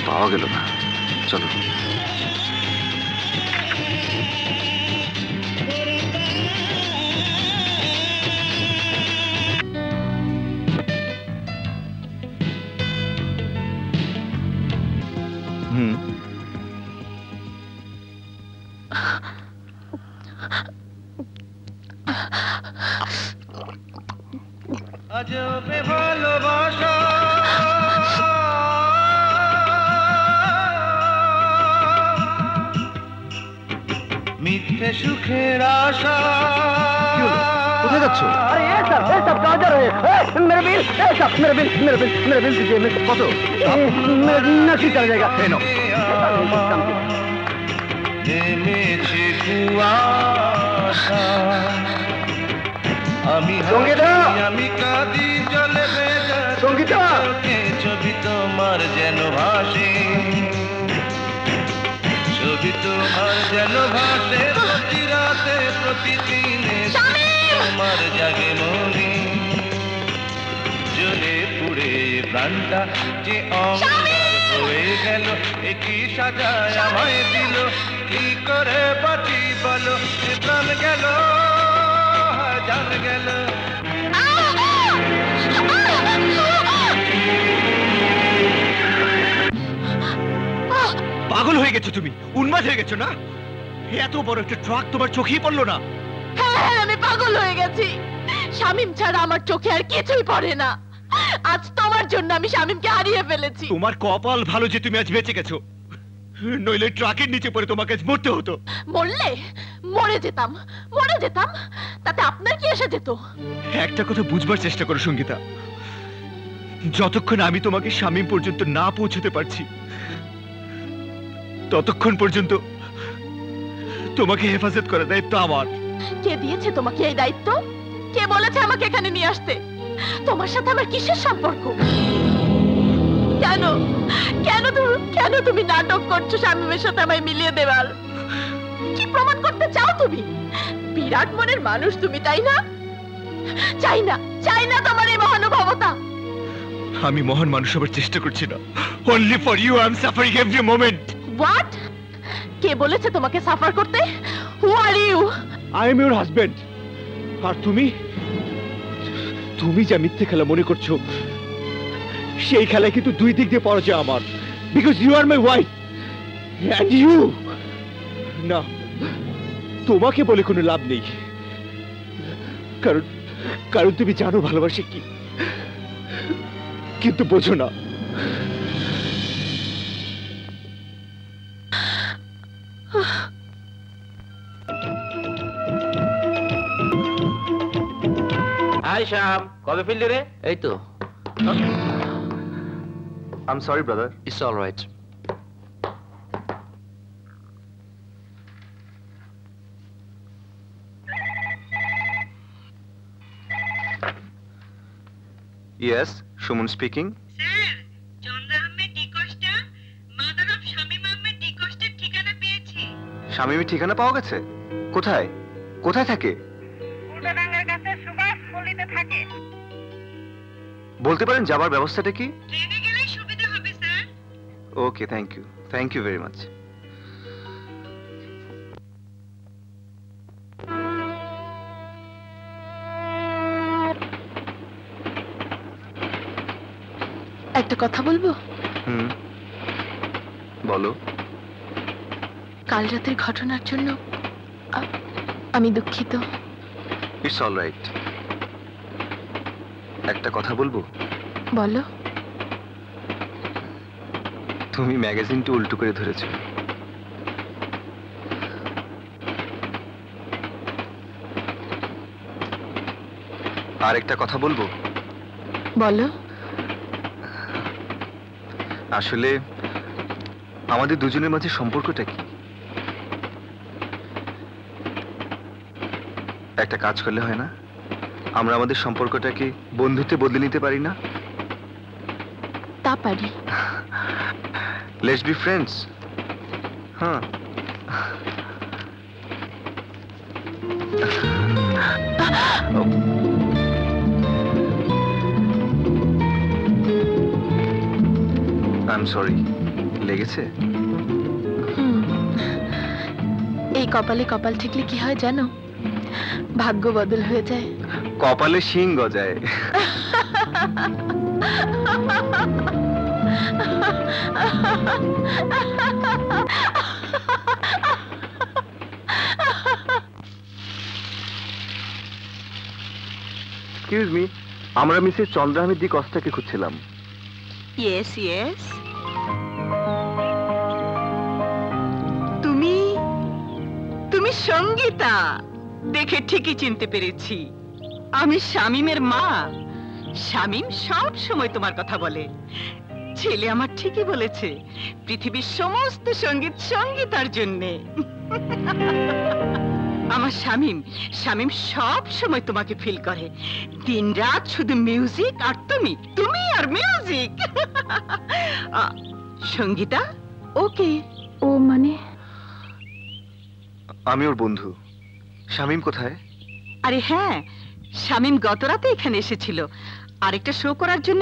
পাওয়া গেল না, চলো। আজবে ভালোবাসা মিথ্যে সুখের আশা। কোথায় যাচ্ছ? अरे ये सब कहाँ जा रहे हैं? मेरे बिल, मेरे बिल दीजिए। কত? नक्की चल जाएगा। নেমেছে কুয়াশা, সঙ্গীতা, আমি কাঁদি জলে ভেজা সঙ্গীতা, ছবি তোমার যেন ভাসে, ছবি তোমার যেন ভাসে, প্রতি রাতে প্রতিদিনে তোমার জাগে মনে, জ্বলে পুড়ে প্রাণটা যে অমর হয়ে গেল, একই সাজায় আমায় দিল, কি করে বাঁচি বলো, এ প্রাণ গেল জান গেল। পাগল হয়ে গেছো তুমি, উন্মাদ হয়ে গেছো না? এত বড় একটা ট্রাক তোমার চোখেই পড়লো না? হ্যাঁ, আমি পাগল হয়ে গেছি। শামীম ছাড়া আমার চোখে আর কিছুই পড়ে না। আজ তোমার জন্য আমি শামীমকে হারিয়ে ফেলেছি। তোমার কপাল ভালো যে তুমি আজ বেঁচে গেছো, নইলে ট্রাকের নিচে পড়ে তোমাকে আজ মরতে হতো। মরে যেতাম, তাতে আপনার কি এসে যেত? একটা কথা বুঝবার চেষ্টা করো সঙ্গীতা, যতক্ষণ আমি তোমাকে শামীম পর্যন্ত না পৌঁছতে পারছি, ততক্ষণ পর্যন্ত তোমাকে হেফাজত করার দায়িত্ব আমার। কে দিয়েছে তোমাকে এই দায়িত্ব? কে বলেছে আমাকে এখানে নিয়ে আসতে? তোমার সাথে আমার কিসের সম্পর্ক? কেন তুমি নাটক করছো শামীমের সাথে আমায় মিলিয়ে দেবার? কি প্রমাণ করতে চাও তুমি? বিরাট মনের মানুষ তুমি, তাই না? চাই না তোমার এই মহানুভবতা। আমি মহান মানুষ হবার চেষ্টা করছি না। Only for you I am suffering every moment. What? কে বলেছে তোমাকে সাফার করতে? Who are you? I am your husband. আর তুমি তুমি যা মিথ্যে খেলা মনে করছো, সেই খেলায় কিন্তু দুই দিক দিয়ে পরাজয় আমার। Because you are my wife and you. না, তোমাকে বলে কোনো লাভ নেই, কারণ কারণ তুমি জানো ভালোবাসে কি, কিন্তু বোঝো না। হাই শ্যাম, কবে ফিরলি রে? এই তো। I'm sorry, brother. It's all right. Yes, Shuman speaking. Sir, Chandra Ahmed D'Costa, mother of Shamim Ahmed ডিকোস্টার ঠিকানা পেয়েছি। শামীমের ঠিকানা পাওয়া গেছে? কোথায় কোথায় থাকে? উল্টাডাঙ্গার কাছে সুভাষ পল্লীতে থাকে। বলতে পারেন যাবার ব্যবস্থাটা কি? ট্রেনে গেলেই সুবিধা হবে sir. Okay, thank you very much. একটা কথা বলবো? বলো। কাল রাতের ঘটনার জন্য আমি দুঃখিত। It's all right. একটা কথা বলবো? বলো। তুমি ম্যাগাজিনটা উল্টো করে ধরেছো। আর একটা কথা বলবো? বলো। আসলে আমাদের দুজনের মাঝে সম্পর্কটা কি? একটা কাজ করলে হয় না? আমরা আমাদের সম্পর্কটাকে বন্ধুত্বে বদলে নিতে পারি না? তা পারি। Let's be friends. হ্যাঁ। I am sorry. লেগেছে? এই কপালে কপাল ঠেকলে কি হয় জানো? ভাগ্য বদল হয়ে যায়। কপালে শিং গজায়। এক্সকিউজ মি, আমরা মিসেস চন্দ্র আহমেদ দি কস্টাকে খুঁজছিলাম। Yes yes. তুমি তুমি সঙ্গীতা, দেখে ঠিকই চিনতে পেরেছি। আমি শামীমের মা। শামীম সব সময় তোমার কথা বলে। ছেলে আমার ঠিকই বলেছে, পৃথিবীর সমস্ত সঙ্গীত সঙ্গীতার জন্যে। আমার শামীম সব সময় তোমাকে ফিল করে। দিনরাত শুধু মিউজিক আর তুমি, তুমি আর মিউজিক। সঙ্গীতা ওকে। ও মানে? আমি ওর বন্ধু। শামীম কোথায়? আরে হ্যাঁ, শামীম গত রাতে এখানে এসেছিল আরেকটা শো করার জন্য।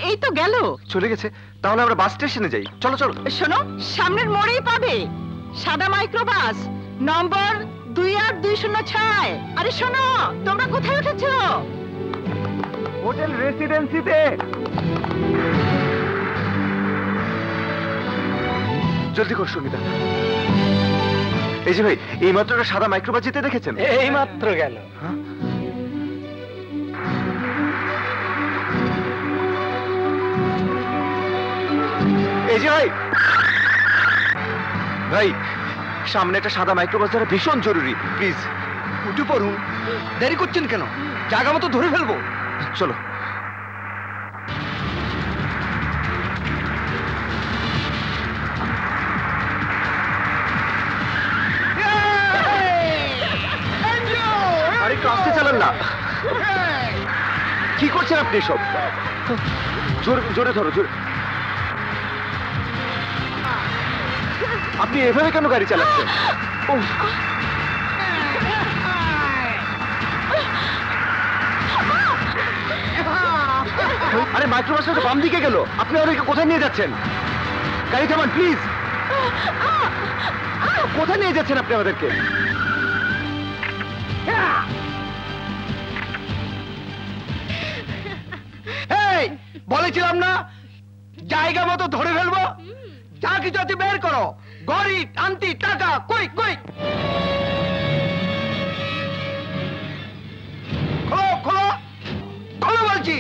এই তো গেল। চলে গেছে? তাহলে আমরা বাস স্টেশনে যাই। চলো চলো। শোনো, সামনের মোড়েই পাবে সাদা মাইক্রোবাস, নম্বর 28206। আরে শোনো, তোমরা কোথায় উঠেছো? হোটেল রেসিডেন্সিতে। জলদি কর সঙ্গীতা। এই যে ভাই, এই মাত্র একটা সাদা মাইক্রোবাস যেতে দেখেছেন? এই মাত্র গেল। এই যে ভাই, ভাই সামনে একটা সাদা মাইক্রোবাস ধরা ভীষণ জরুরি, প্লিজ উঠে পড়ুন। দেরি করছেন কেন? জায়গা মতো ধরে ফেলবো। চলো। আরে একটু আস্তে চালান না। কি করছেন আপনি সব? জোরে জোরে ধরো, জোরে। আপনি এভাবে কেন গাড়ি চালাচ্ছেন? আরে মাইক্রোবাসটা তো বাম দিকে গেল, আপনি ওদেরকে কোথায় নিয়ে যাচ্ছেন? গাড়ি থামান প্লিজ। কোথায় নিয়ে যাচ্ছেন আপনি আমাদেরকে? বলেছিলাম না জায়গা মতো ধরে ফেলবো। যা কিছু আছে বের করো, গড়ি আন্টি টাকা কই কই। খোলো খোলো খোলো বলছি।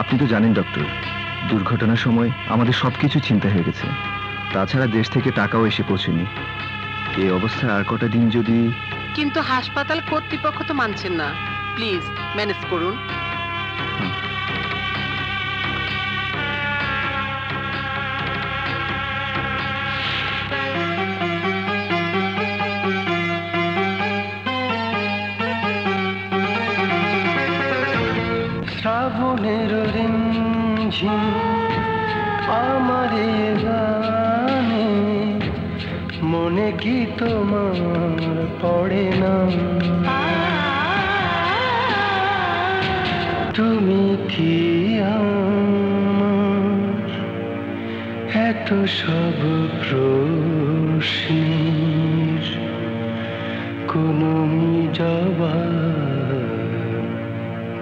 আপনি তো জানেন ডক্টর, দুর্ঘটনার সময় আমাদের সবকিছু চিন্তা হয়ে গেছে। তাছাড়া দেশ থেকে টাকাও এসে পৌঁছেনি। এই অবস্থায় আর কটা দিন যদি... কিন্তু হাসপাতাল কর্তৃপক্ষ তো মানছেন না। প্লিজ ম্যানেজ করুন। শ্রাবণের রিমঝিম আমার গানে, মনে কি তোমার পড়ে না? তুমি কি আমার এত সব প্রশ্নের কোনো জবাব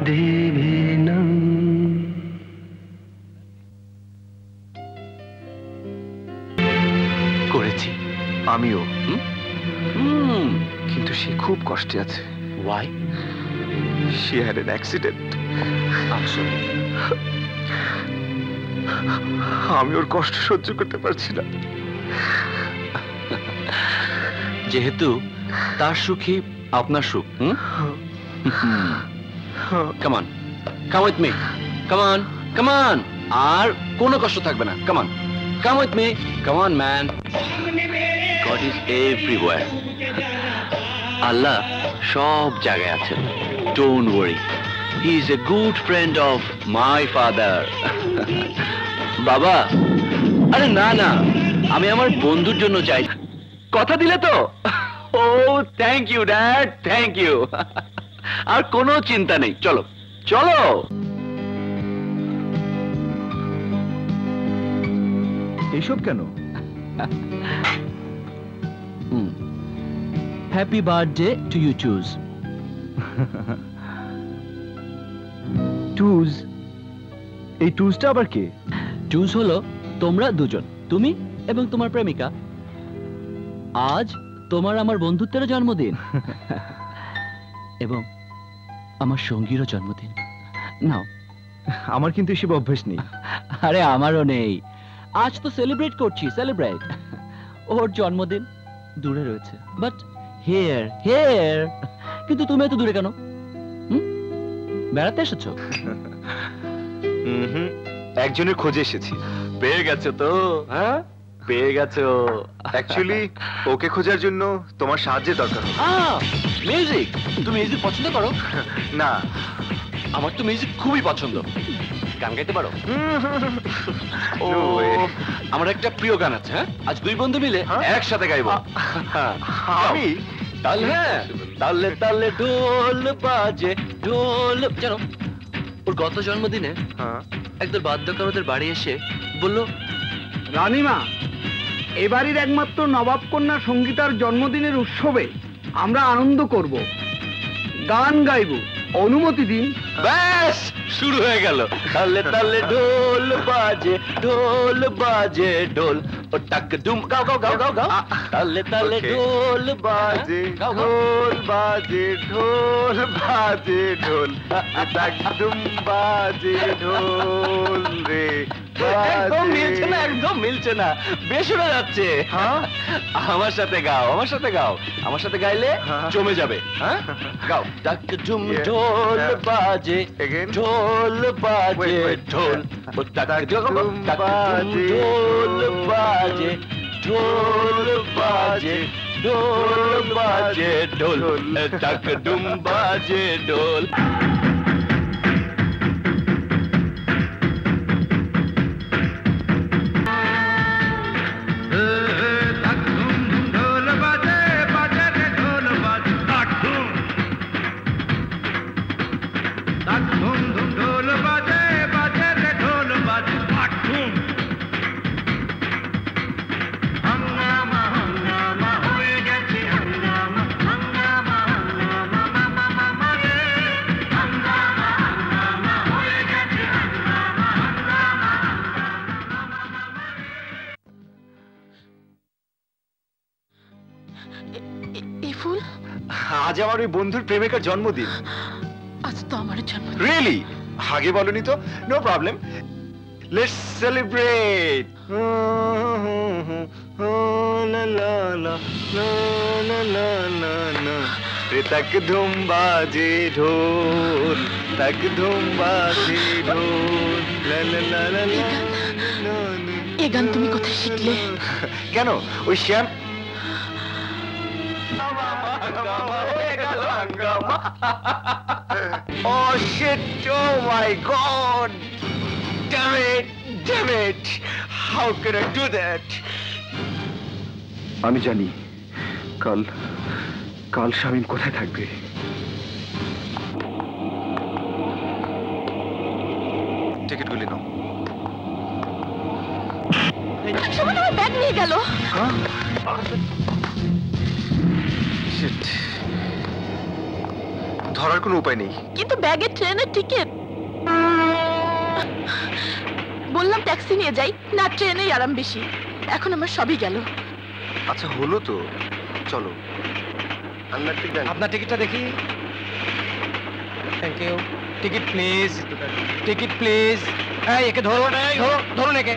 দেবে না? করেছি আমিও, কিন্তু সে খুব কষ্টে আছে। Why? She had an accident. আমি ওর কষ্ট সহ্য করতে পারছি না। যেহেতু তার সুখী আপনার সুখ। Come on, come with me. Come on, come on. আর কোনো কষ্ট থাকবে না। Come on, come with me. Come on, man. God is everywhere. আল্লাহ সব জায়গায় আছেন। Don't worry. He is a good friend of my father. বাবা, আরে না না, আমি আমার বন্ধুর জন্য চাই। কথা দিলে তো? Oh, thank you, Dad. Thank you. আর কোনো চিন্তা নেই। চলো চলো। এইসব কেন? হ্যাপি বার্থডে টু ইউ চুজ। টুজ? এই টুজটা আবার কে? চুজ হলো তোমরা দুজন, তুমি এবং তোমার প্রেমিকা। আজ তোমার আমার বন্ধুত্বের জন্মদিন এবং আমার সঙ্গীরও জন্মদিন। নাও। আমার কিন্তু এসব অভ্যেস নেই। আরে আমারও নেই। আজ তো সেলিব্রেট করছি, সেলিব্রেট। ওর জন্মদিন দূরে রয়েছে, বাট হিয়ার হিয়ার। কিন্তু তুমি এত দূরে কেন? বেড়াতে এসেছো? একজনের খোঁজে এসেছি। পেয়ে গেছো তো? হ্যাঁ, পেয়ে গেছো। অ্যাকচুয়ালি ওকে খোঁজার জন্য তোমার সাহায্যের দরকার। মিউজিক? তুমি মিউজিক পছন্দ করো? না, আমার তো মিউজিক খুবই পছন্দ। গান গাইতে পারো? আমার একটা প্রিয় গান আছে। হ্যাঁ, আজ দুই বন্ধু মিলে একসাথে গাইবো। আমি তাল, হ্যাঁ, তালে তালে ঢোল বাজে, ঢোল। জানো ওর গত জন্মদিনে একদল বাদ্যকার ওদের বাড়ি এসে বললো, রানীমা, এবারের একমাত্র নবাব কন্যা সঙ্গীতার জন্মদিনের উৎসবে আমরা আনন্দ করব, গান গাইব, অনুমতি দিন। ব্যাস শুরু হয়ে গেল। তালে তালে ঢোল বাজে, ঢোল বাজে, ঢোল। ও টাক ডুম, গাও গাও গাও গাও গাও। তালে তালে ঢোল বাজে, ঢোল বাজে, ঢোল বাজে, ঢোল টাক ডুম বাজে, ঢোল রে একদম মিলছে না, একদম মিলছে না, বেশ শোনা যাচ্ছে। আমার সাথে গাও, আমার সাথে গাও, আমার সাথে গাইলে জমে যাবে। হ্যাঁ গাও। টাক ডুম ঢোল বাজে, ঢোল বাজে, ঢোল। ও টাক ডুম বাজে, ঢোল বাজে, ঢোল বাজে, ঢোল বাজে, ঢোল। টাক ডুম বাজে, ঢোল। আজ আমার ওই বন্ধুর প্রেমিকার জন্মদিন। আজ তো আমার জন্মদিন। রিয়েলি? আগে বলনি তো। No problem, let's celebrate. তাক ধুম বাজে ঢোল, তাক ধুম বাজে ঢোল। এ গান তুমি কোথায় শিখলে? কেন ওই শ্যাম Oh shit, oh my god, damn it, how could I do that? আমি জানি কাল শামীম কোথায় থাকবে। টিকিটগুলি নাও। শামীম আমার ব্যাগ নিয়ে গেল। ধরার কোনো উপায় নেই। কিন্তু ব্যাগে ট্রেনের টিকিট। বললাম ট্যাক্সি নিয়ে যাই, না ট্রেনেই আরাম বেশি। এখন আমার সবই গেল। আচ্ছা হলো তো, চলো। আপনার টিকিটটা দেখি। Thank you. Ticket please, ticket please. এই একে ধরুন, ধরুন একে।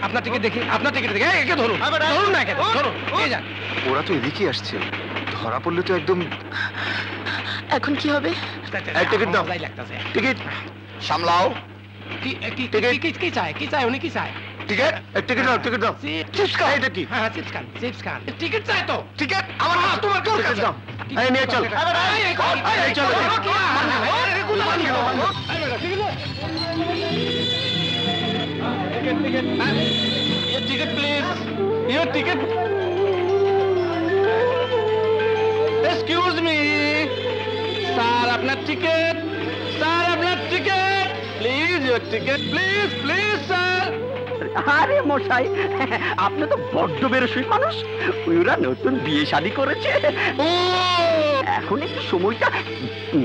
আপনার টিকিট দেখি, আপনার টিকিট দেখি। একে ধরুন, ধরুন না একে, ধরুন। এই যান। ওরা তো এদিকে আসছে, ধরা পড়লে তো একদম। এখন কি হবে? টিকিট দাও, টিকিট সামলাও। কি চায়, কি চায় উনি, কি চায়? টিকিট, টিকিট দাও, টিকিট দাও। চিপস খাও, এটা কি? হ্যাঁ চিপস খান, চিপস খান। টিকিট চাই তো। টিকিট আমার হাত, তোমার কাছে দাও। এই নিয়ে চল, এই চল। Ticket please, your ticket. Excuse me sir, আপনার টিকিট। স্যার আপনার ticket please, your ticket please, please sir. আরে মশাই, আপনি তো বড্ড বেরসই মানুষ। ওরা নতুন বিয়ে শাদী করেছে, এখন একটু সময়টা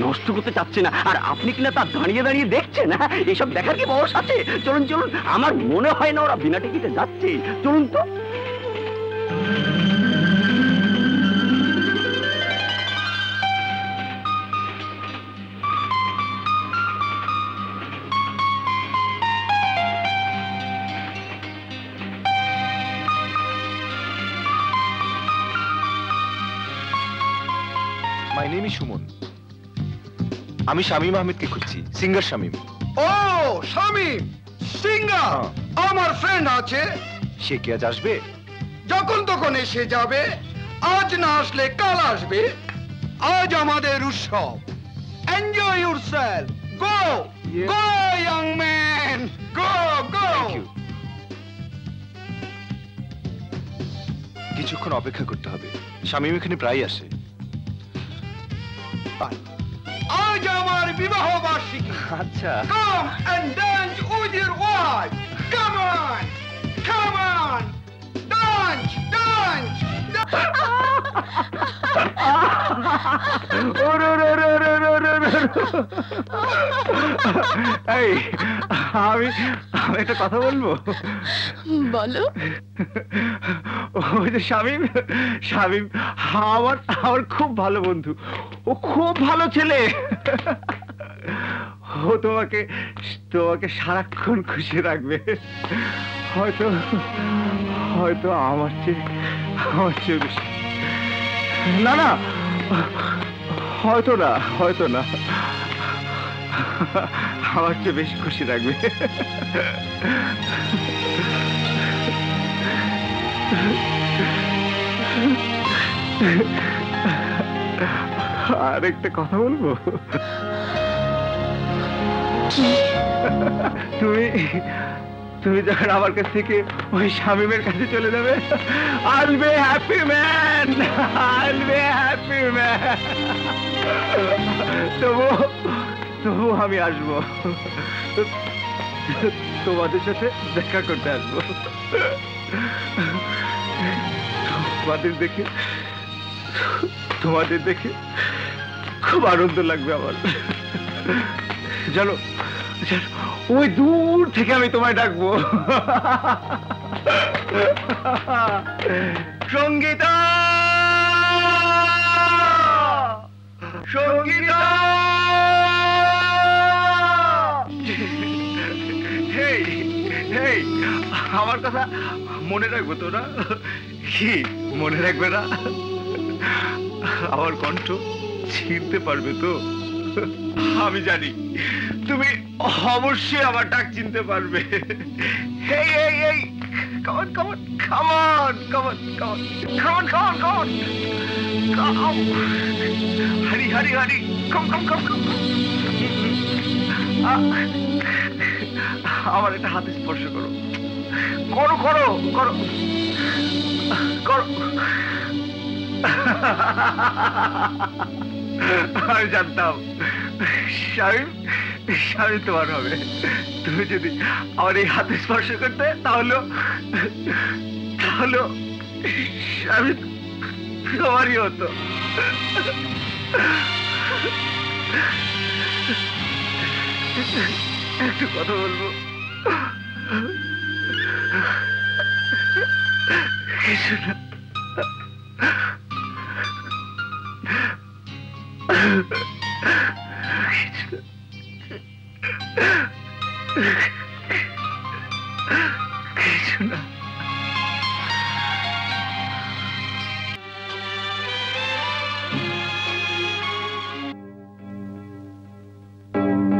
নষ্ট করতে চাচ্ছে না। আর আপনি কিনা তা দাঁড়িয়ে দাঁড়িয়ে দেখছেন। এসব দেখার কি বয়স আছে? চলুন চলুন, আমার মনে হয় না ওরা বিনা টিকিটে যাচ্ছে। চলুন তো। My name is Suman. আমি শামীম আহমেদকে খুঁজছি, সিঙ্গার শামীম। ও শামীম সিঙ্গার, আমার ফ্রেন্ড আছে। সে কি আজ আসবে? যখন তখন এসে যাবে, আজ না আসলে কাল আসবে। আজ আমাদের উৎসব। Enjoy yourself. Go go young man, go go. কিছুক্ষণ অপেক্ষা করতে হবে, শামীম এখানে প্রায় আসে। আজ আমার বিবাহ বার্ষিকী। আচ্ছা come and dance with your wife. Come on, come on, dance, dance. এই আমি একটা কথা বলবো। বলো। ওই যে শামীম, শামীম আমার খুব ভালো বন্ধু, ও খুব ভালো ছেলে। ও তোমাকে সারাক্ষণ খুশি রাখবে। হয়তো হয়তো আমার চেয়ে বেশি। না না, হয়তো না, আমার চেয়ে বেশি খুশি রাখবে। আর একটা কথা বলবো। তুমি যখন আমার কাছ থেকে ওই শামীমের কাছে চলে যাবে, I'll be happy man, I'll be happy man। তবু আমি আসবো, তোমাদের সাথে দেখা করতে আসবো। তোমাদের দেখে খুব আনন্দ লাগবে আমার। চলো ওই দূর থেকে আমি তোমায় ডাকবো। সঙ্গীতা, সঙ্গীতা। আমার কথা মনে রাখবো তোরা? কি মনে রাখবে না? আমার কণ্ঠ চিনতে পারবে তো? আমি জানি তুমি অবশ্যই আমার ডাক চিনতে পারবে। এই এই এই, come on, come on, come on, come on, come on, come on, come on, come on, come. Hurry, hurry, hurry, come, come, come, come. আমার একটা হাতে স্পর্শ করো, করো, করো, করো, করো। আমি জানতাম শামীম তোমার হবে। তুমি যদি আমার এই হাতে স্পর্শ করতে, তাহলে শামীম তোমারই হতো। একটু কথা বলবো? কিছু না। কিছু না।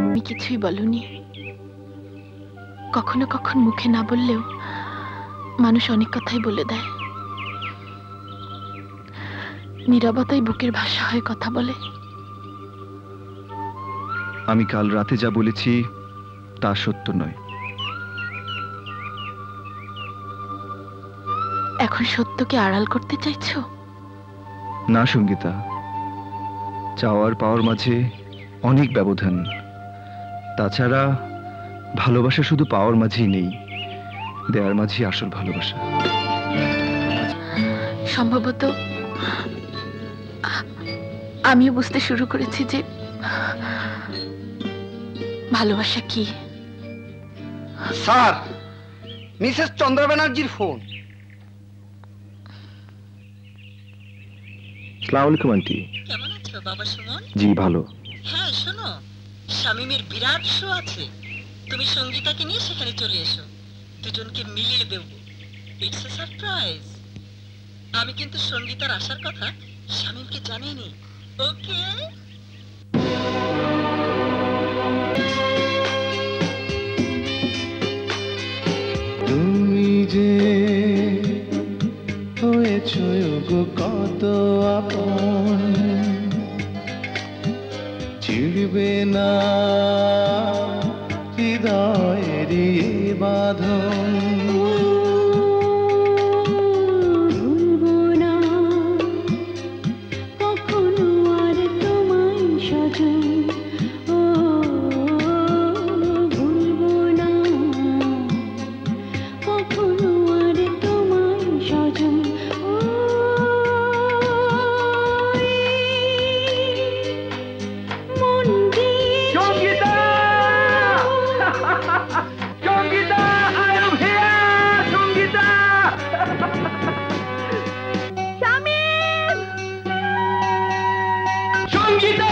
তুমি কিছুই বলনি। কখনো কখনো মুখে না বললেও মানুষ অনেক কথাই বলে দেয়। নীরবতাই বুকের ভাষা হয়ে কথা বলে। আমি কাল রাতে যা বলেছি তা সত্য নয়। এখন সত্যকে আড়াল করতে চাইছো? না সঙ্গীতা, চাওয়ার পাওয়ার মাঝে অনেক ব্যবধান। তাছাড়া ভালোবাসা শুধু পাওয়ার মাঝেই নেই, দেওয়ার মাঝেই আসল ভালোবাসা। সম্ভবত আমিও বুঝতে শুরু করেছি যে ভালোবাসা কি। স্যার, মিসেস চন্দ্র ব্যানার্জির ফোন। আসসালামু আলাইকুম আন্টি। কেমন আছো বাবা সুমন? জি ভালো। হ্যাঁ শোনো, শামীমের বিরাট শো আছে, তুমি সঙ্গীতাকে নিয়ে সেখানে চলে এসো, দুজনকে মিলিয়ে দেব। It's a surprise. আমি কিন্তু সঙ্গীতার আসার কথা শামীমকে জানাইনি। ওকে? তুমি যে হয়েছ গো কত আপন, চিড়বে না হৃদয়ের বাঁধন। ভুলবো না কখনো আর তোমায় কখনো আর তোমায় সজন মন দিয়ে Sangeeta Sangeeta I am here Sangeeta Shamim Sangeeta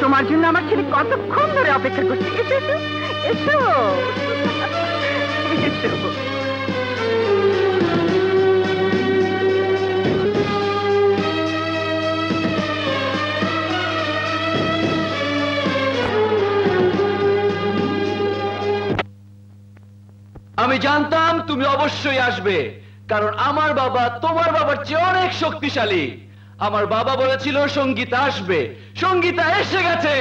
তোমার জন্য আমার ছেলে কতক্ষণ ধরে অপেক্ষা করছে। এসো এসো এসো এসো। আমি জানতাম তুমি অবশ্যই আসবে, কারণ আমার বাবা তোমার বাবার চেয়ে অনেক শক্তিশালী। আমার বাবা বলেছিল সঙ্গীতা আসবে, সঙ্গীতা এসে গেছে।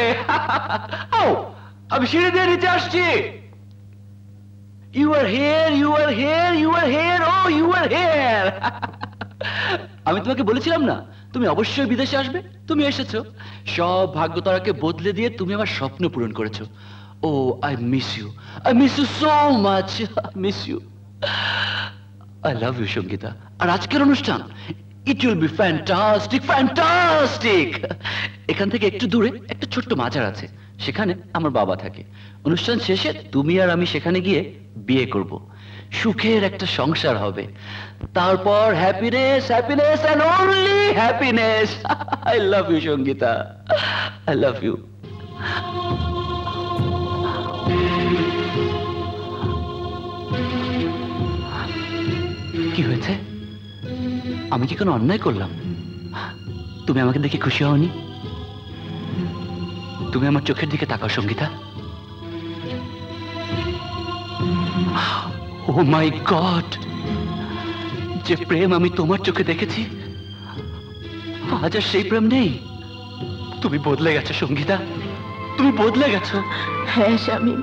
ও আমি সিঁড়ি দিয়ে নিচে আসছি। You are here, you are here, you are here, oh you are here. আমি তোমাকে বলেছিলাম না তুমি অবশ্যই বিদেশে আসবে, তুমি এসেছো। সব ভাগ্যতারাকে বদলে দিয়ে তুমি আমার স্বপ্ন পূরণ করেছো। Oh I miss you, I miss you so much, I miss you, I love you Sangeeta. আর আজকের অনুষ্ঠান it will be fantastic, fantastic. এখান থেকে একটু দূরে একটা ছোট্ট মাজার আছে, সেখানে আমার বাবা থাকে। অনুষ্ঠান শেষে তুমি আর আমি সেখানে গিয়ে বিয়ে করব, সুখের একটা সংসার হবে। তারপর happiness, happiness and only happiness. I love you Sangeeta, I love you. কি হয়েছে? আমি কি কোনো অন্যায় করলাম? তুমি আমাকে দেখে খুশি হওনি? তুমি আমার চোখের দিকে তাকাও সঙ্গীতা। ও মাই গড, যে প্রেম আমি তোমার চোখে দেখেছি আজ আর সেই প্রেম নেই। তুমি বদলে গেছো সঙ্গীতা, তুমি বদলে গেছো। হ্যাঁ শামিম,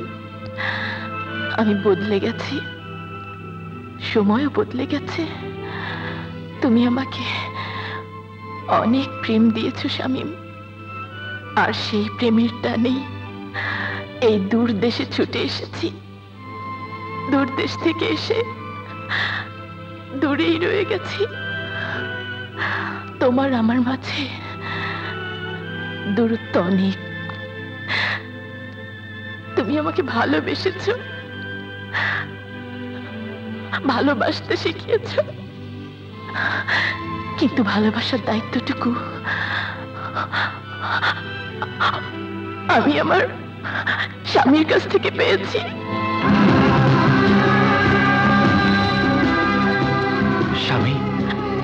আমি বদলে গেছি, সময়ও বদলে গেছে। তুমি আমাকে অনেক প্রেম দিয়েছো শামিম, আর সেই প্রেমের টানেই এই দূর দেশে ছুটে এসেছি। দূর দেশ থেকে এসে দূরেই রয়ে গেছি। তোমার আমার মাঝে দূরত্ব অনেক। তুমি আমাকে ভালোবেসেছো, ভালোবাসতে শিখিয়েছো, কিন্তু ভালোবাসার দায়িত্বটুকু আমি আমার স্বামীর কাছ থেকে পেয়েছি। স্বামী?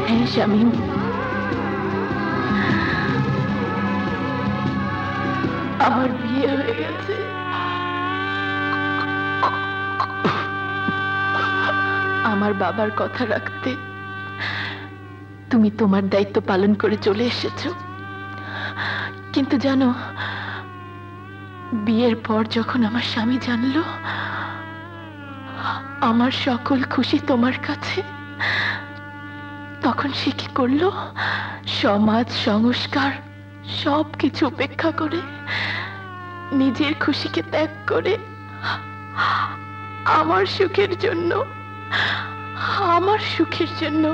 হ্যাঁ স্বামী, আমার বিয়ে হয়ে গেছে। আমার বাবার কথা রাখতে তুমি তোমার দায়িত্ব পালন করে চলে এসেছো। কিন্তু জানো, বিয়ের পর যখন আমার স্বামী জানলো আমার সকল খুশি তোমার কাছে, তখন সে কি করলো? সমাজ, সংস্কার সবকিছু উপেক্ষা করে, নিজের খুশিকে ত্যাগ করে আমার সুখের জন্য, আমার সুখের জন্য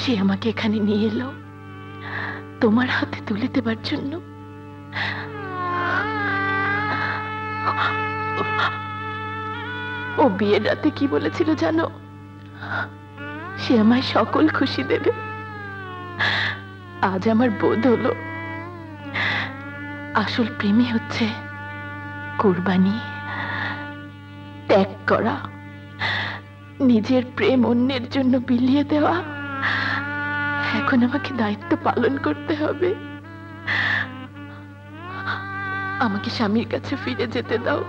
সে আমাকে এখানে নিয়ে এলো, তোমার হাতে তুলে দেবার জন্য। ও বিয়ের রাতে কি বলেছিল জানো? সে আমায় সকল খুশি দেবে। আজ আমার বোধ হলো আসল প্রেমই হচ্ছে কোরবানি, ত্যাগ করা, নিজের প্রেম অন্যের জন্য বিলিয়ে দেওয়া। এখন আমাকে দায়িত্ব পালন করতে হবে। আমাকে স্বামীর কাছে ফিরে যেতে দাও।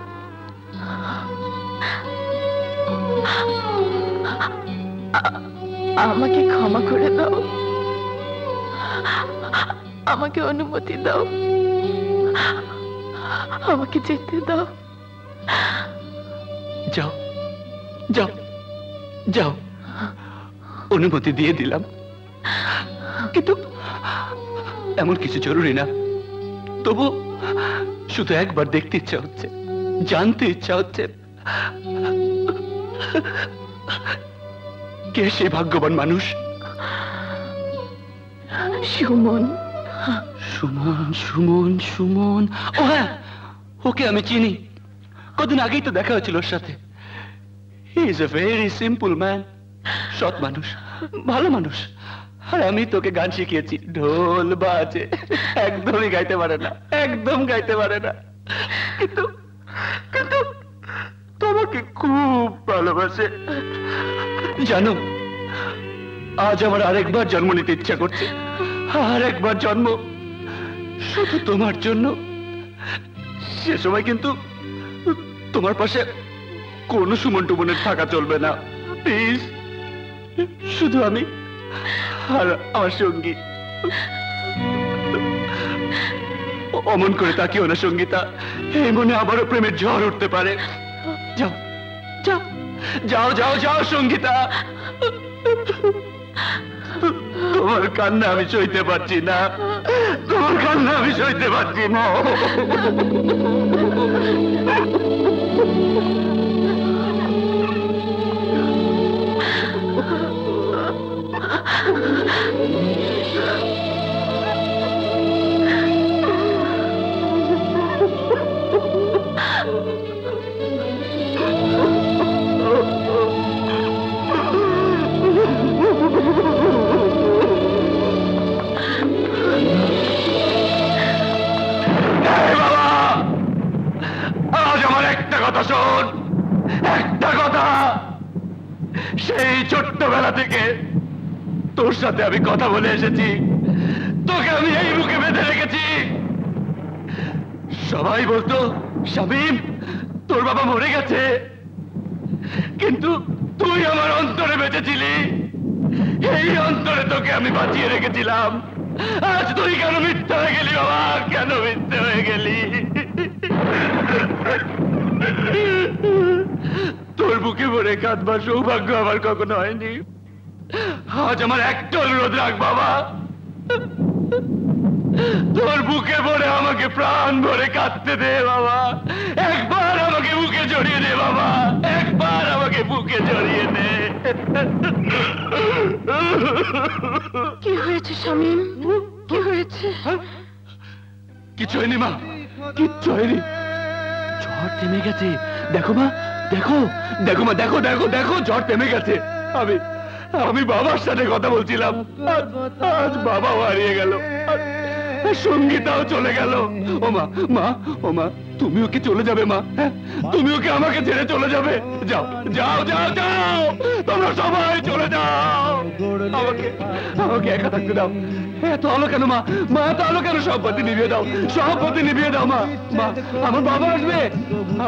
আমাকে ক্ষমা করে দাও। আমাকে অনুমতি দাও। আমাকে যেতে দাও। যাও যাও যাও, অনুমতি দিয়ে দিলাম, কিন্তু এমন কিছু জরুরি না। তবু শুধু একবার দেখতে ইচ্ছা হচ্ছে, জানতে ইচ্ছা হচ্ছে কে সে ভাগ্যবান মানুষ। সুমন। সুমন সুমন সুমন, ও হ্যাঁ, ওকে আমি চিনি। কদিন আগেই তো দেখা হয়েছিল ওর সাথে। He is a very simple man, সৎ মানুষ, ভালো মানুষ। আর আমি তোকে গান শিখিয়েছি, ঢোল বাজে, একদমই গাইতে পারে না, একদম গাইতে পারে না, কিন্তু কিন্তু তোমাকে খুব ভালোবাসে। জানো, আজ আমার আরেকবার জন্ম নিতে ইচ্ছা করছে, আরেকবার জন্ম, শুধু তোমার জন্য। সে সময় কিন্তু তোমার পাশে কোনো সুমন টুমনের থাকা চলবে না, প্লিজ। শুধু আমি আর আমার সঙ্গী। অমন করে তাকিও না সঙ্গীতা, এই মনে আবারও প্রেমের ঝড় উঠতে পারে। যাও যাও যাও যাও যাও সঙ্গীতা, তোমার কান্না আমি সইতে পারছি না, তোমার কান্না আমি সইতে পারছি না। একটা কথা, সেই ছোট্টবেলা থেকে তোর সাথে আমি কথা বলে এসেছি, তোকে আমি এই বুকে বেঁধে রেখেছি। সবাই বলতো শামীম তোর বাবা মরে গেছে, কিন্তু তুই আমার অন্তরে বেঁচেছিলি, এই অন্তরে তোকে আমি বাঁচিয়ে রেখেছিলাম। আজ তুই কেন মিথ্যে হয়ে গেলি বাবা, কেন মিথ্যে হয়ে গেলি? তোর বুকে ভরে কাঁদবার সৌভাগ্য আমার কখনো হয়নি। আজ আমার একটা অনুরোধ রাখ বাবা, তোর বুকে ভরে আমাকে প্রাণ ভরে কাঁদতে দে বাবা, একবার আমাকে বুকে জড়িয়ে দে বাবা, একবার আমাকে বুকে জড়িয়ে দে। কি হয়েছে শামীম, কি হয়েছে? কিছু হয়নি মা, কিচ্ছু হয়নি। ঝড় থেমে গেছে, দেখো মা, দেখো দেখো মা, দেখো দেখো দেখো, ঝড় থেমে গেছে। আমি বাবার সাথে কথা বলছিলাম, আজ বাবাও হারিয়ে গেল, সঙ্গীতাও চলে গেল। ও মা, মা, ও মা, তুমি ওকে চলে যাবে মা? হ্যাঁ, তুমি ওকে আমাকে ছেড়ে চলে যাবে? যাও যাও যাও যাও, তোমরা সবাই চলে যাও, আমাকে একা থাকতে দাও। এত আলো কেন মা, মা এত আলো কেন? সব বাতি নিভিয়ে দাও, সব বাতি নিভিয়ে দাও মা। মা, আমার বাবা আসবে,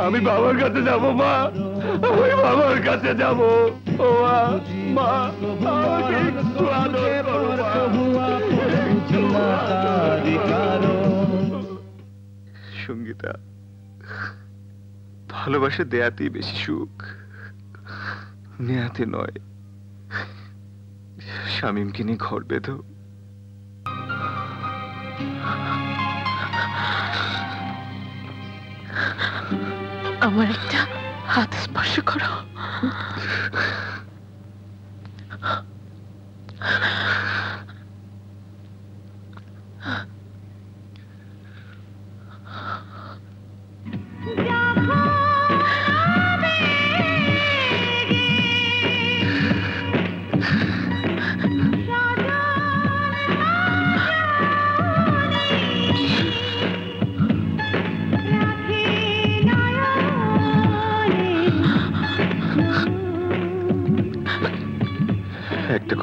আমি বাবার কাছে যাবো মা, আমি বাবার কাছে যাবো। ও মা, আমাকে একটু আদর করো মা। সঙ্গীতা, ভালোবাসা দেয়াতেই বেশি সুখ, নেয়াতে নয়। শামীমকে নিয়ে ঘর বেঁধো। আমার একটা হাত স্পর্শ করো।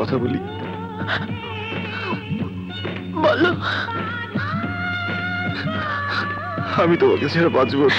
কথা বলি? বলো। আমি তোমাকে ছাড়া বাঁচবো না।